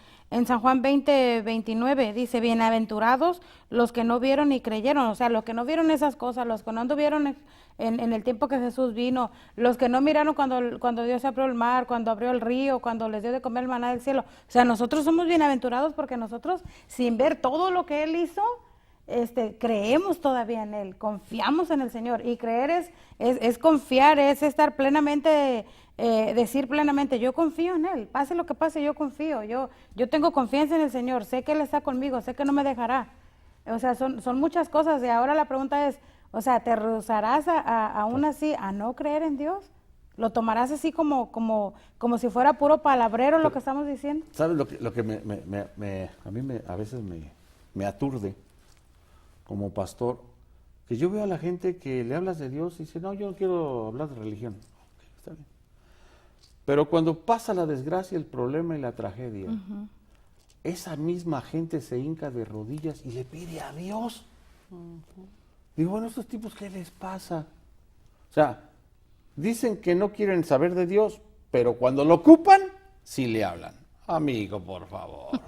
San Juan 20:29, dice, bienaventurados los que no vieron ni creyeron, o sea, los que no vieron esas cosas, los que no anduvieron en el tiempo que Jesús vino, los que no miraron cuando Dios abrió el mar, cuando abrió el río, cuando les dio de comer el maná del cielo. O sea, nosotros somos bienaventurados porque nosotros, sin ver todo lo que Él hizo, creemos todavía en Él, confiamos en el Señor. Y creer es confiar, es estar plenamente, decir plenamente, yo confío en Él, pase lo que pase, yo confío, yo tengo confianza en el Señor, sé que Él está conmigo, sé que no me dejará. O sea, son muchas cosas. Y ahora la pregunta es, o sea, ¿te rehusarás aún así a no creer en Dios? ¿Lo tomarás así como si fuera puro palabrero lo que estamos diciendo? ¿Sabes lo que a mí a veces me aturde como pastor? Que yo veo a la gente que le hablas de Dios y dice, no, yo no quiero hablar de religión. Okay, está bien. Pero cuando pasa la desgracia, el problema y la tragedia, esa misma gente se hinca de rodillas y le pide a Dios. Digo, bueno, estos tipos, ¿qué les pasa? O sea, dicen que no quieren saber de Dios, pero cuando lo ocupan, sí le hablan. Amigo, por favor,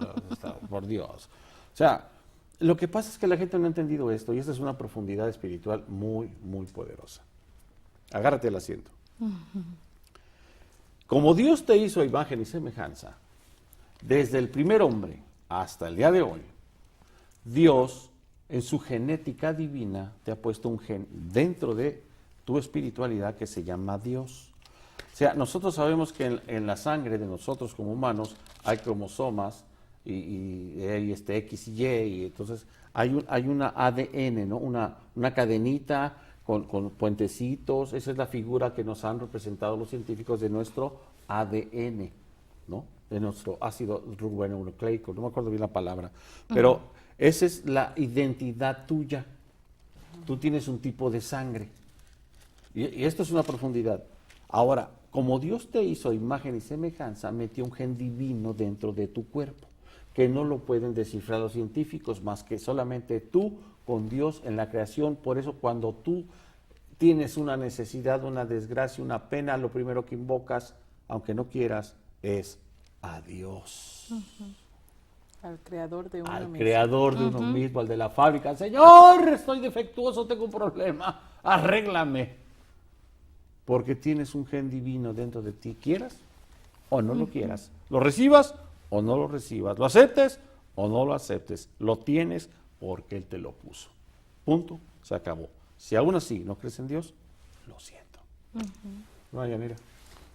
por Dios. O sea, lo que pasa es que la gente no ha entendido esto, y esta es una profundidad espiritual muy, muy poderosa. Agárrate el asiento. Como Dios te hizo a imagen y semejanza, desde el primer hombre hasta el día de hoy, Dios, en su genética divina, te ha puesto un gen dentro de tu espiritualidad que se llama Dios. O sea, nosotros sabemos que en la sangre de nosotros como humanos hay cromosomas y X y Y, entonces hay una ADN, ¿no? Una cadenita con puentecitos. Esa es la figura que nos han representado los científicos de nuestro ADN, ¿no? De nuestro ácido ribonucleico, no me acuerdo bien la palabra, pero esa es la identidad tuya. Tú tienes un tipo de sangre. Y esto es una profundidad. Ahora, como Dios te hizo a imagen y semejanza, metió un gen divino dentro de tu cuerpo, que no lo pueden descifrar los científicos más que solamente tú con Dios en la creación. Por eso cuando tú tienes una necesidad, una desgracia, una pena, lo primero que invocas, aunque no quieras, es a Dios. Al creador de uno Al mismo. creador de uno mismo, al de la fábrica. Señor, estoy defectuoso, tengo un problema, arréglame. Porque tienes un gen divino dentro de ti, quieras o no lo quieras. Lo recibas o no lo recibas. Lo aceptes o no lo aceptes. Lo tienes porque Él te lo puso. Punto, se acabó. Si aún así no crees en Dios, lo siento. No, Yanira.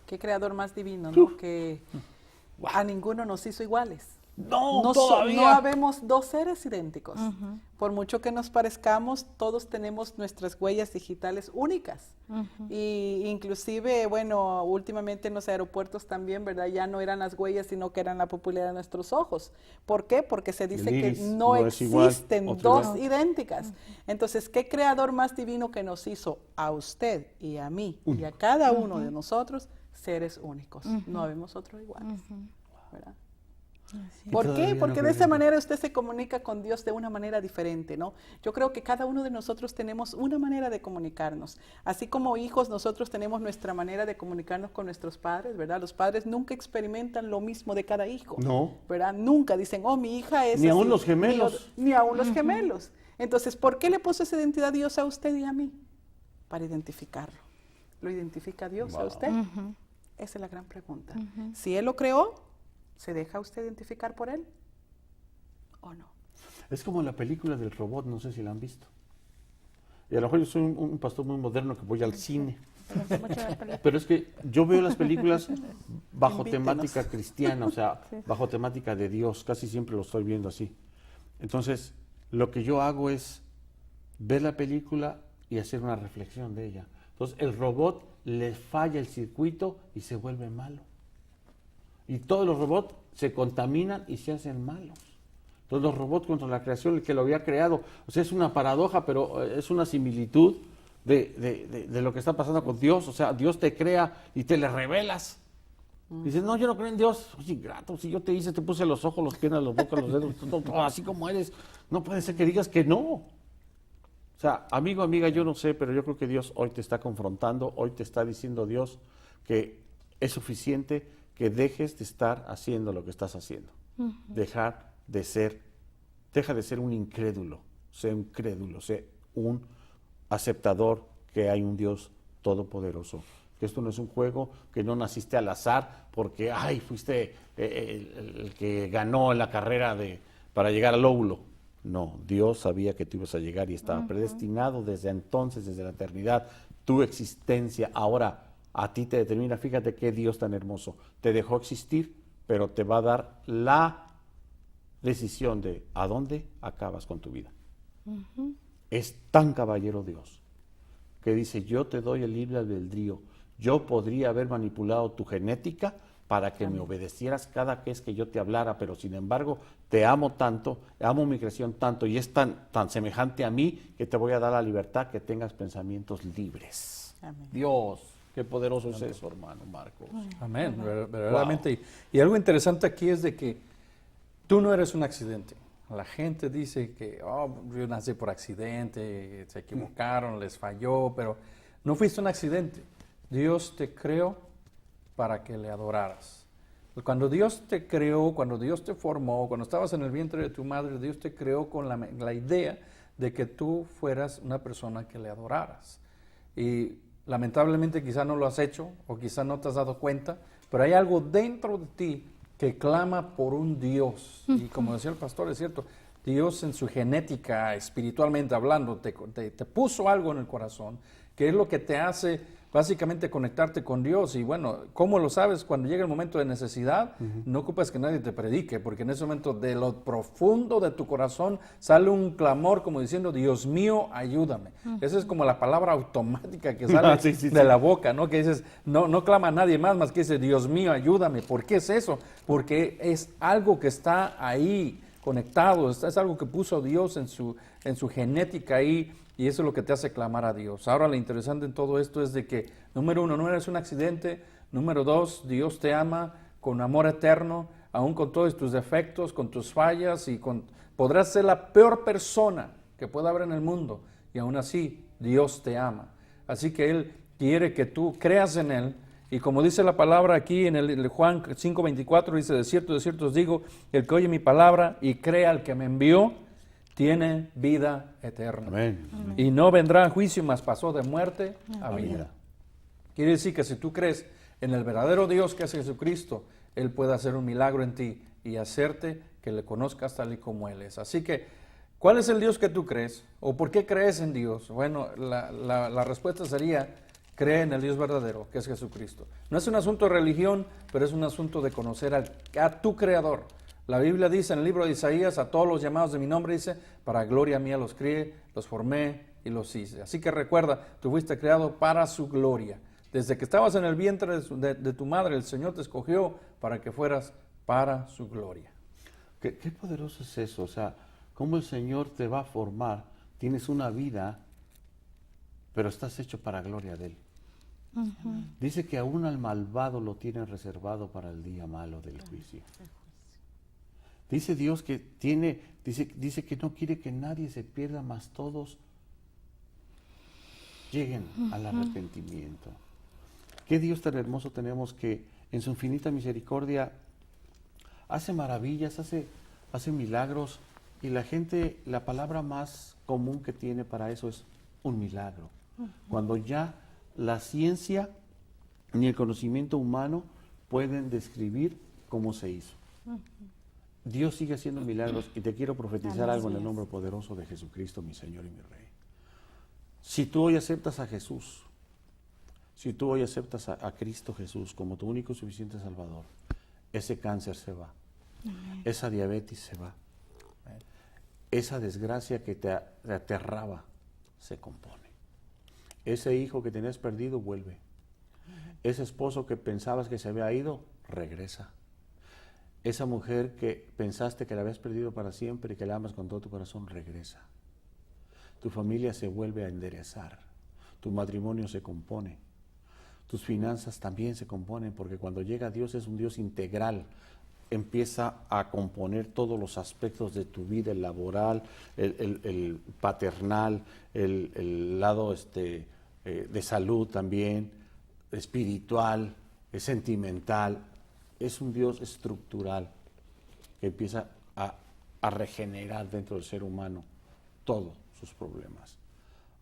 Qué creador más divino, ¿no? Que a ninguno nos hizo iguales. No, No todavía. habemos dos seres idénticos. Por mucho que nos parezcamos, todos tenemos nuestras huellas digitales únicas. Y inclusive, bueno, últimamente en los aeropuertos también, ¿verdad? Ya no eran las huellas, sino que eran la pupila de nuestros ojos. ¿Por qué? Porque se dice El que iris no no es igual, existen otro dos igual. idénticas. Entonces, ¿qué creador más divino que nos hizo a usted y a mí y a cada uno de nosotros seres únicos? No habemos otros iguales, ¿verdad? ¿Por todavía qué? no Porque de creen esa en manera usted se comunica con Dios de una manera diferente, ¿no? Yo creo que cada uno de nosotros tenemos una manera de comunicarnos. Así como hijos, nosotros tenemos nuestra manera de comunicarnos con nuestros padres, ¿verdad? Los padres nunca experimentan lo mismo de cada hijo, No. ¿verdad? Nunca dicen, oh, mi hija es Ni aún así, los gemelos. Ni aún los gemelos. Entonces, ¿por qué le puso esa identidad Dios a usted y a mí? Para identificarlo. ¿Lo identifica Dios a usted? Esa es la gran pregunta. Si Él lo creó, ¿se deja usted identificar por Él o no? Es como la película del robot, no sé si la han visto. Y a lo mejor yo soy un pastor muy moderno que voy al cine. Pero es que yo veo las películas bajo Invítenos. temática cristiana, o sea, bajo temática de Dios. Casi siempre lo estoy viendo así. Entonces, lo que yo hago es ver la película y hacer una reflexión de ella. Entonces, el robot le falla el circuito y se vuelve malo. Y todos los robots se contaminan y se hacen malos. Entonces los robots contra la creación, el que lo había creado, o sea, es una paradoja, pero es una similitud de lo que está pasando con Dios. O sea, Dios te crea y te le revelas. Dices, no, yo no creo en Dios. Oye, ingrato, si yo te hice, te puse los ojos, los piernas, los bocas, los dedos, todo así como eres. No puede ser que digas que no. O sea, amigo, amiga, yo no sé, pero yo creo que Dios hoy te está confrontando, hoy te está diciendo Dios que es suficiente que dejes de estar haciendo lo que estás haciendo. Deja de ser un incrédulo, sé un crédulo, sé un aceptador que hay un Dios todopoderoso. Que esto no es un juego, que no naciste al azar porque, ay, fuiste el que ganó en la carrera para llegar al óvulo. No, Dios sabía que tú ibas a llegar y estaba predestinado desde entonces, desde la eternidad, tu existencia. Ahora, a ti te determina, fíjate qué Dios tan hermoso. Te dejó existir, pero te va a dar la decisión de a dónde acabas con tu vida. Es tan caballero Dios, que dice, yo te doy el libre albedrío. Yo podría haber manipulado tu genética para que me obedecieras cada vez que yo te hablara, pero sin embargo, te amo tanto, amo mi creación tanto, y es tan semejante a mí, que te voy a dar la libertad que tengas pensamientos libres. Amén. Dios, qué poderoso es eso, hermano Marcos. Amén, verdaderamente. Y algo interesante aquí es de que tú no eres un accidente. La gente dice que, yo nací por accidente, se equivocaron, les falló, pero no fuiste un accidente. Dios te creó para que le adoraras. Cuando Dios te creó, cuando Dios te formó, cuando estabas en el vientre de tu madre, Dios te creó con la idea de que tú fueras una persona que le adoraras. Y lamentablemente quizá no lo has hecho o quizá no te has dado cuenta, pero hay algo dentro de ti que clama por un Dios. Y como decía el pastor, es cierto, Dios en su genética, espiritualmente hablando, te puso algo en el corazón, que es lo que te hace básicamente conectarte con Dios. Y bueno, ¿cómo lo sabes? Cuando llega el momento de necesidad, no ocupas que nadie te predique, porque en ese momento de lo profundo de tu corazón sale un clamor como diciendo, Dios mío, ayúdame. Esa es como la palabra automática que sale de la boca, ¿no? Que dices, no clama a nadie más que dice, Dios mío, ayúdame. ¿Por qué es eso? Porque es algo que está ahí conectado, es algo que puso Dios en su genética ahí. Y eso es lo que te hace clamar a Dios. Ahora, lo interesante en todo esto es de que, número uno, no eres un accidente, Número 2, Dios te ama con amor eterno, aún con todos tus defectos, con tus fallas podrás ser la peor persona que pueda haber en el mundo y aún así Dios te ama. Así que Él quiere que tú creas en Él. Y como dice la palabra aquí en el Juan 5:24, dice, de cierto os digo, el que oye mi palabra y crea al que me envió, tiene vida eterna. Amén. Y no vendrá a juicio, mas pasó de muerte a vida. Quiere decir que si tú crees en el verdadero Dios que es Jesucristo, Él puede hacer un milagro en ti y hacerte que le conozcas tal y como Él es. Así que, ¿cuál es el Dios que tú crees? ¿O por qué crees en Dios? Bueno, la respuesta sería, cree en el Dios verdadero, que es Jesucristo. No es un asunto de religión, pero es un asunto de conocer a tu Creador. La Biblia dice en el libro de Isaías, a todos los llamados de mi nombre, dice, para gloria mía los crié, los formé y los hice. Así que recuerda, tú fuiste creado para su gloria. Desde que estabas en el vientre de tu madre, el Señor te escogió para que fueras para su gloria. Qué poderoso es eso, o sea, cómo el Señor te va a formar. Tienes una vida, pero estás hecho para gloria de Él. Dice que aún al malvado lo tienen reservado para el día malo del juicio. Dice Dios que dice que no quiere que nadie se pierda, mas todos lleguen al arrepentimiento. Qué Dios tan hermoso tenemos, que en su infinita misericordia hace maravillas, hace milagros, y la gente, la palabra más común que tiene para eso es un milagro. Cuando ya la ciencia ni el conocimiento humano pueden describir cómo se hizo. Dios sigue haciendo milagros, y te quiero profetizar algo en el nombre poderoso de Jesucristo, mi Señor y mi Rey. Si tú hoy aceptas a Jesús, si tú hoy aceptas a Cristo Jesús como tu único y suficiente Salvador, ese cáncer se va, esa diabetes se va, esa desgracia que te aterraba se compone, ese hijo que tenías perdido vuelve, ese esposo que pensabas que se había ido regresa, esa mujer que pensaste que la habías perdido para siempre y que la amas con todo tu corazón regresa, tu familia se vuelve a enderezar, tu matrimonio se compone, tus finanzas también se componen, porque cuando llega Dios es un Dios integral, empieza a componer todos los aspectos de tu vida, el laboral, el paternal, el lado de salud también, espiritual, sentimental. Es un Dios estructural que empieza a regenerar dentro del ser humano todos sus problemas.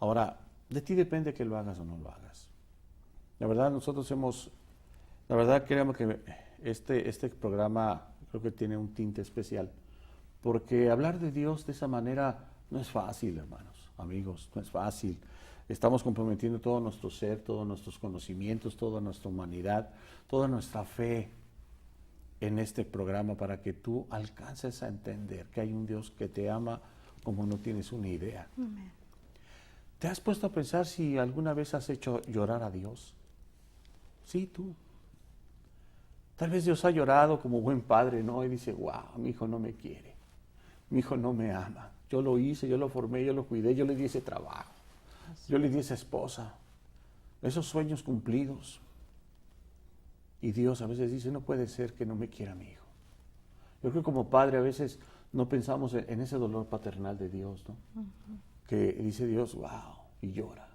Ahora, de ti depende que lo hagas o no lo hagas. La verdad, creemos que este programa creo que tiene un tinte especial, porque hablar de Dios de esa manera no es fácil, hermanos, amigos, no es fácil. Estamos comprometiendo todo nuestro ser, todos nuestros conocimientos, toda nuestra humanidad, toda nuestra fe en este programa para que tú alcances a entender que hay un Dios que te ama como no tienes una idea. Amén. ¿Te has puesto a pensar si alguna vez has hecho llorar a Dios? Sí, tú. Tal vez Dios ha llorado como buen padre, ¿no? Y dice, wow, mi hijo no me quiere, mi hijo no me ama. Yo lo hice, yo lo formé, yo lo cuidé, yo le di ese trabajo, yo le di esa esposa, esos sueños cumplidos. Y Dios a veces dice, no puede ser que no me quiera mi hijo. Yo creo que como padre a veces no pensamos en ese dolor paternal de Dios, ¿no? Que dice Dios, wow, y llora.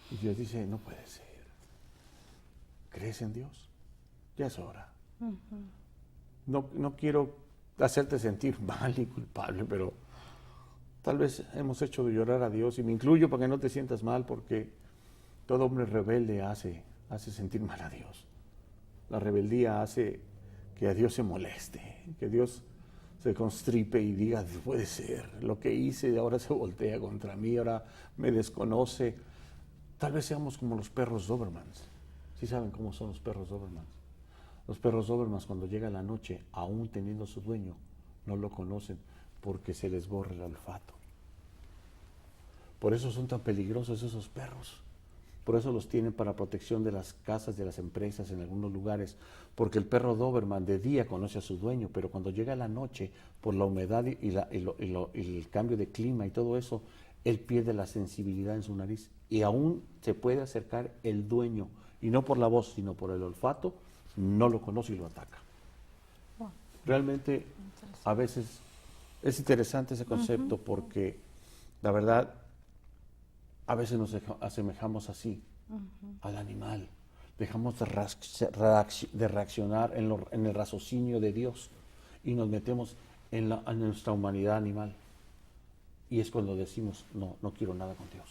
Y Dios dice, no puede ser. ¿Crees en Dios? Ya es hora. No quiero hacerte sentir mal y culpable, pero tal vez hemos hecho llorar a Dios, y me incluyo para que no te sientas mal, porque todo hombre rebelde hace sentir mal a Dios. La rebeldía hace que a Dios se moleste, que Dios se constripe y diga, no puede ser, lo que hice ahora se voltea contra mí, ahora me desconoce. Tal vez seamos como los perros Dobermans. ¿Sí saben cómo son los perros Dobermans? Los perros Dobermans, cuando llega la noche, aún teniendo su dueño, no lo conocen porque se les borra el olfato. Por eso son tan peligrosos esos perros. Por eso los tienen para protección de las casas, de las empresas, en algunos lugares. Porque el perro Doberman de día conoce a su dueño, pero cuando llega la noche, por la humedad y el cambio de clima y todo eso, él pierde la sensibilidad en su nariz. Y aún se puede acercar el dueño y no por la voz, sino por el olfato, no lo conoce y lo ataca. Realmente a veces es interesante ese concepto porque la verdad a veces nos asemejamos así al animal. Dejamos de reaccionar en el raciocinio de Dios y nos metemos en nuestra humanidad animal. Y es cuando decimos, no quiero nada con Dios.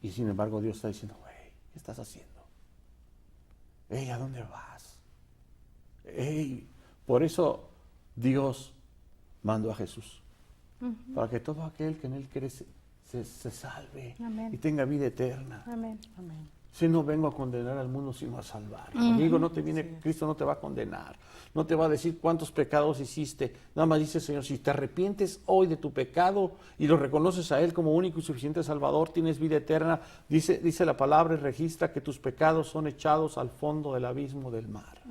Y sin embargo Dios está diciendo, hey, ¿qué estás haciendo? Hey, ¿a dónde vas? Hey, por eso Dios mandó a Jesús. Para que todo aquel que en Él cree se salve. Amén. Y tenga vida eterna. Amén. Amén. Si no vengo a condenar al mundo, sino a salvar. Amigo, Cristo no te va a condenar. No te va a decir cuántos pecados hiciste. Nada más dice, Señor, si te arrepientes hoy de tu pecado y lo reconoces a Él como único y suficiente Salvador, tienes vida eterna. Dice la palabra y registra que tus pecados son echados al fondo del abismo del mar.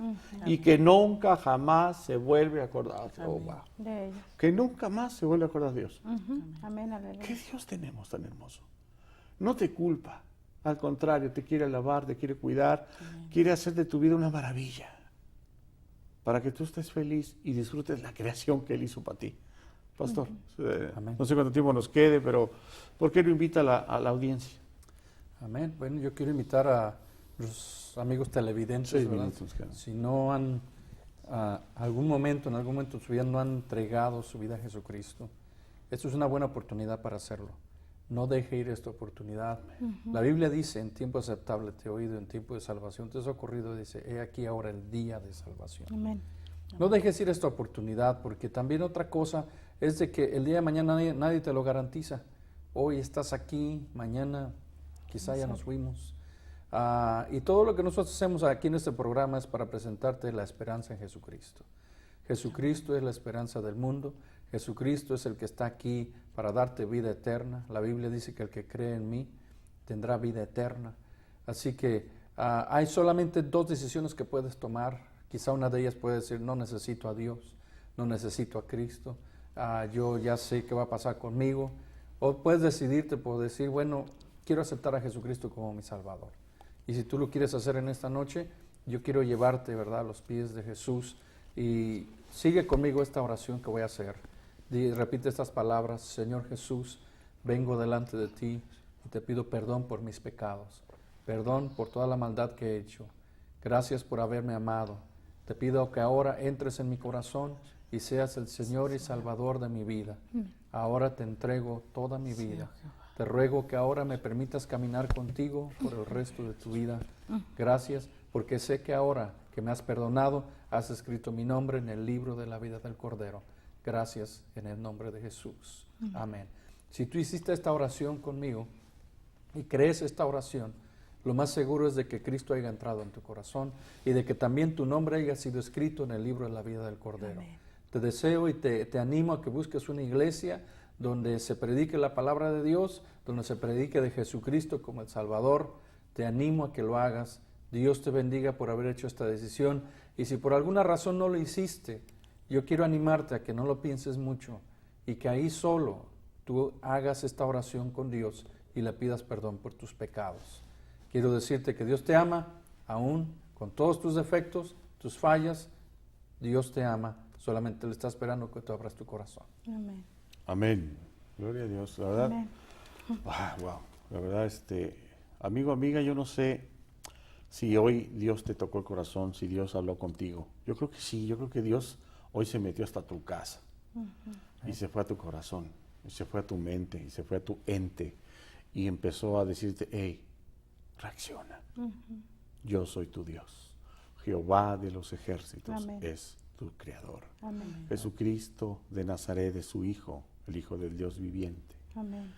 Y que nunca jamás se vuelve a acordar. Oh, wow. De ellos. Que nunca más se vuelve a acordar Dios. Amén, aleluya. ¿Qué Dios tenemos tan hermoso? No te culpa. Al contrario, te quiere alabar, te quiere cuidar, quiere hacer de tu vida una maravilla, para que tú estés feliz y disfrutes la creación que Él hizo para ti. Pastor, no sé cuánto tiempo nos quede, pero ¿por qué no invita a la audiencia? Amén. Bueno, yo quiero invitar a los amigos televidentes, ¿verdad? Si no han, en algún momento de su vida no han entregado su vida a Jesucristo, esto es una buena oportunidad para hacerlo. No deje ir esta oportunidad. La Biblia dice, en tiempo aceptable te he oído, en tiempo de salvación te has ocurrido, dice, he aquí ahora el día de salvación. Amén. No dejes ir esta oportunidad, porque también otra cosa es de que el día de mañana nadie te lo garantiza. Hoy estás aquí, mañana quizá ya nos fuimos. Y todo lo que nosotros hacemos aquí en este programa es para presentarte la esperanza en Jesucristo. Jesucristo es la esperanza del mundo. Jesucristo es el que está aquí para darte vida eterna. La Biblia dice que el que cree en mí tendrá vida eterna. Así que hay solamente dos decisiones que puedes tomar. Quizá una de ellas puede decir, no necesito a Dios, no necesito a Cristo, yo ya sé qué va a pasar conmigo. O puedes decidirte por decir, bueno, quiero aceptar a Jesucristo como mi Salvador. Y si tú lo quieres hacer en esta noche, yo quiero llevarte, ¿verdad?, a los pies de Jesús. Y sigue conmigo esta oración que voy a hacer. Repite estas palabras: Señor Jesús, vengo delante de ti y te pido perdón por mis pecados, perdón por toda la maldad que he hecho. Gracias por haberme amado. Te pido que ahora entres en mi corazón y seas el Señor y Salvador de mi vida. Ahora te entrego toda mi vida. Te ruego que ahora me permitas caminar contigo por el resto de tu vida. Gracias, porque sé que ahora que me has perdonado, has escrito mi nombre en el libro de la vida del Cordero. Gracias en el nombre de Jesús. Amén. Si tú hiciste esta oración conmigo y crees esta oración, lo más seguro es de que Cristo haya entrado en tu corazón y de que también tu nombre haya sido escrito en el libro de la vida del Cordero. Amén. Te deseo y te animo a que busques una iglesia donde se predique la palabra de Dios, donde se predique de Jesucristo como el Salvador. Te animo a que lo hagas. Dios te bendiga por haber hecho esta decisión. Y si por alguna razón no lo hiciste, yo quiero animarte a que no lo pienses mucho y que ahí solo tú hagas esta oración con Dios y le pidas perdón por tus pecados. Quiero decirte que Dios te ama, aún con todos tus defectos, tus fallas. Dios te ama, solamente le está esperando que tú abras tu corazón. Amén. Amén. Gloria a Dios. La verdad, Amén. wow. La verdad, amigo, amiga, yo no sé si hoy Dios te tocó el corazón, si Dios habló contigo. Yo creo que sí, yo creo que Dios hoy se metió hasta tu casa y se fue a tu corazón, y se fue a tu mente, y se fue a tu ente y empezó a decirte, hey, reacciona. Yo soy tu Dios. Jehová de los ejércitos Amén. es tu creador. Amén. Jesucristo de Nazaret es su Hijo, el Hijo del Dios viviente. Amén.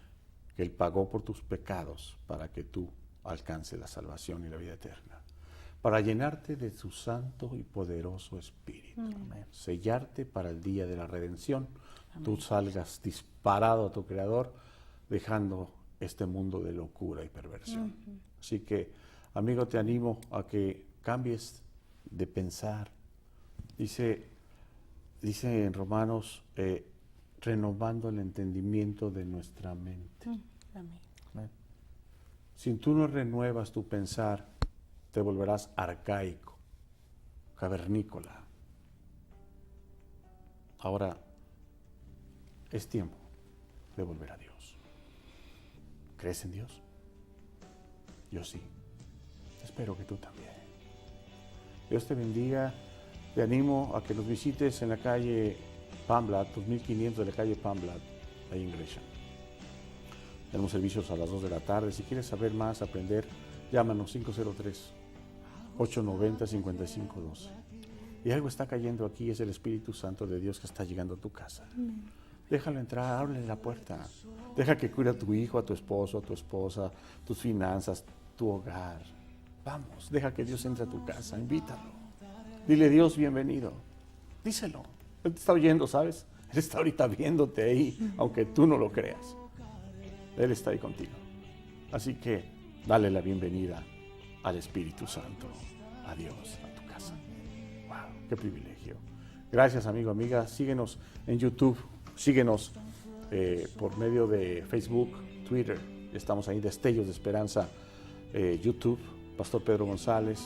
Que Él pagó por tus pecados para que tú alcances la salvación y la vida eterna. Para llenarte de su santo y poderoso Espíritu. Amén. Sellarte para el día de la redención. Amén. Tú salgas disparado a tu Creador, dejando este mundo de locura y perversión. Así que, amigo, te animo a que cambies de pensar. Dice en Romanos, renovando el entendimiento de nuestra mente. Amén. Si tú no renuevas tu pensar, te volverás arcaico, cavernícola. Ahora es tiempo de volver a Dios. ¿Crees en Dios? Yo sí. Espero que tú también. Dios te bendiga. Te animo a que nos visites en la calle Pamblat, 2500 de la calle Pamblat, ahí en Gresham. Tenemos servicios a las 2 de la tarde. Si quieres saber más, aprender, llámanos 503-890-5512. Y algo está cayendo aquí, es el Espíritu Santo de Dios que está llegando a tu casa. Déjalo entrar, ábrele la puerta. Deja que cuide a tu hijo, a tu esposo, a tu esposa, tus finanzas, tu hogar. Vamos, deja que Dios entre a tu casa, invítalo. Dile, Dios, bienvenido. Díselo. Él te está oyendo, ¿sabes? Él está ahorita viéndote ahí, aunque tú no lo creas. Él está ahí contigo. Así que dale la bienvenida al Espíritu Santo, a Dios, a tu casa. ¡Wow! ¡Qué privilegio! Gracias, amigo, amiga. Síguenos en YouTube, síguenos por medio de Facebook, Twitter. Estamos ahí, Destellos de Esperanza, YouTube, Pastor Pedro González.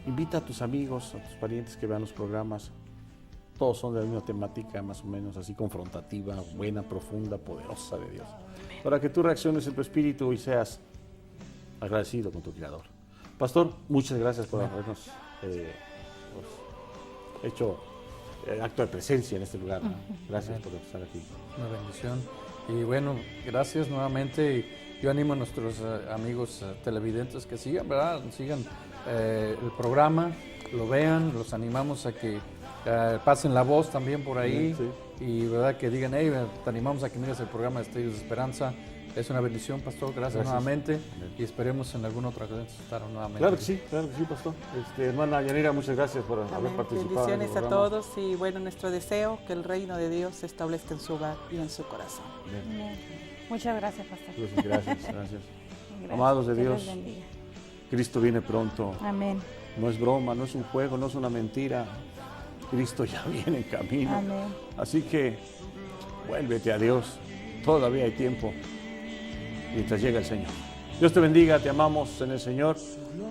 Invita a tus amigos, a tus parientes que vean los programas. Todos son de la misma temática, más o menos así confrontativa, buena, profunda, poderosa de Dios. Para que tú reacciones en tu espíritu y seas agradecido con tu Creador. Pastor, muchas gracias por habernos hecho acto de presencia en este lugar. Gracias por estar aquí. Una bendición. Y bueno, gracias nuevamente. Yo animo a nuestros amigos televidentes que sigan, ¿verdad? Sigan el programa, lo vean, los animamos a que pasen la voz también por ahí. Sí. Y verdad que digan, hey, te animamos a que mires el programa de Destellos de Esperanza. Es una bendición, Pastor. Gracias nuevamente. Amén. Y esperemos en alguna otra ocasión estar nuevamente. Claro que sí, Pastor. Hermana Yanira, muchas gracias por haber Amén. participado. Bendiciones en a el programa. todos y bueno, nuestro deseo que el reino de Dios se establezca en su hogar y en su corazón. Amén. Muchas gracias, pastor. Gracias. Gracias. Amados de Dios Dios, los bendiga. Cristo viene pronto. Amén. No es broma, no es un juego, no es una mentira. Cristo ya viene en camino. Amén. Así que vuélvete a Dios. Todavía hay tiempo mientras llega el Señor. Dios te bendiga, te amamos en el Señor.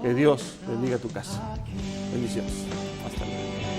Que Dios bendiga tu casa. Bendiciones. Hasta luego.